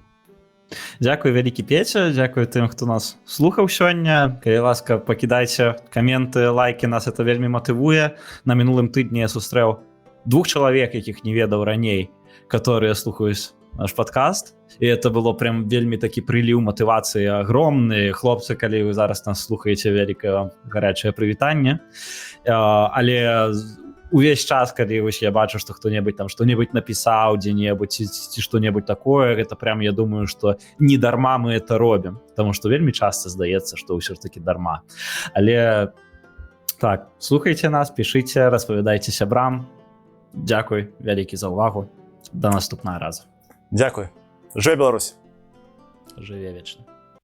Дзякуй вялікі Пеця, дзякуй тым, хто нас слухаў сёння. Калі ласка, пакідайце каменты, лайкі, нас это вельмі матывуе. На мінулым тыдні я сустрэў 2 чалавек, якіх не ведаў раней, которые слухаюць наш падкаст. І это было прям вельмі такі прыліў матывацыі агромны. Хлопцы, калі вы зараз нас слухаеце, вялікае вам гарячае прывітанне. Але увесь час, калі вось я бачу, што хто-небудзь там што-небудзь напісаў дзе-небудзь ці што-небудзь такое, гэта прям я думаю, што не дарма мы это робім, таму што вельмі часта здаецца, што ўсё ж такі дарма. Але так, слухайце нас, пішыце, распавядайце сябрам. Дзякуй вялікі за ўвагу. Да наступнага разу. Дзякуй. Жыве Беларусь. Жыве вечна.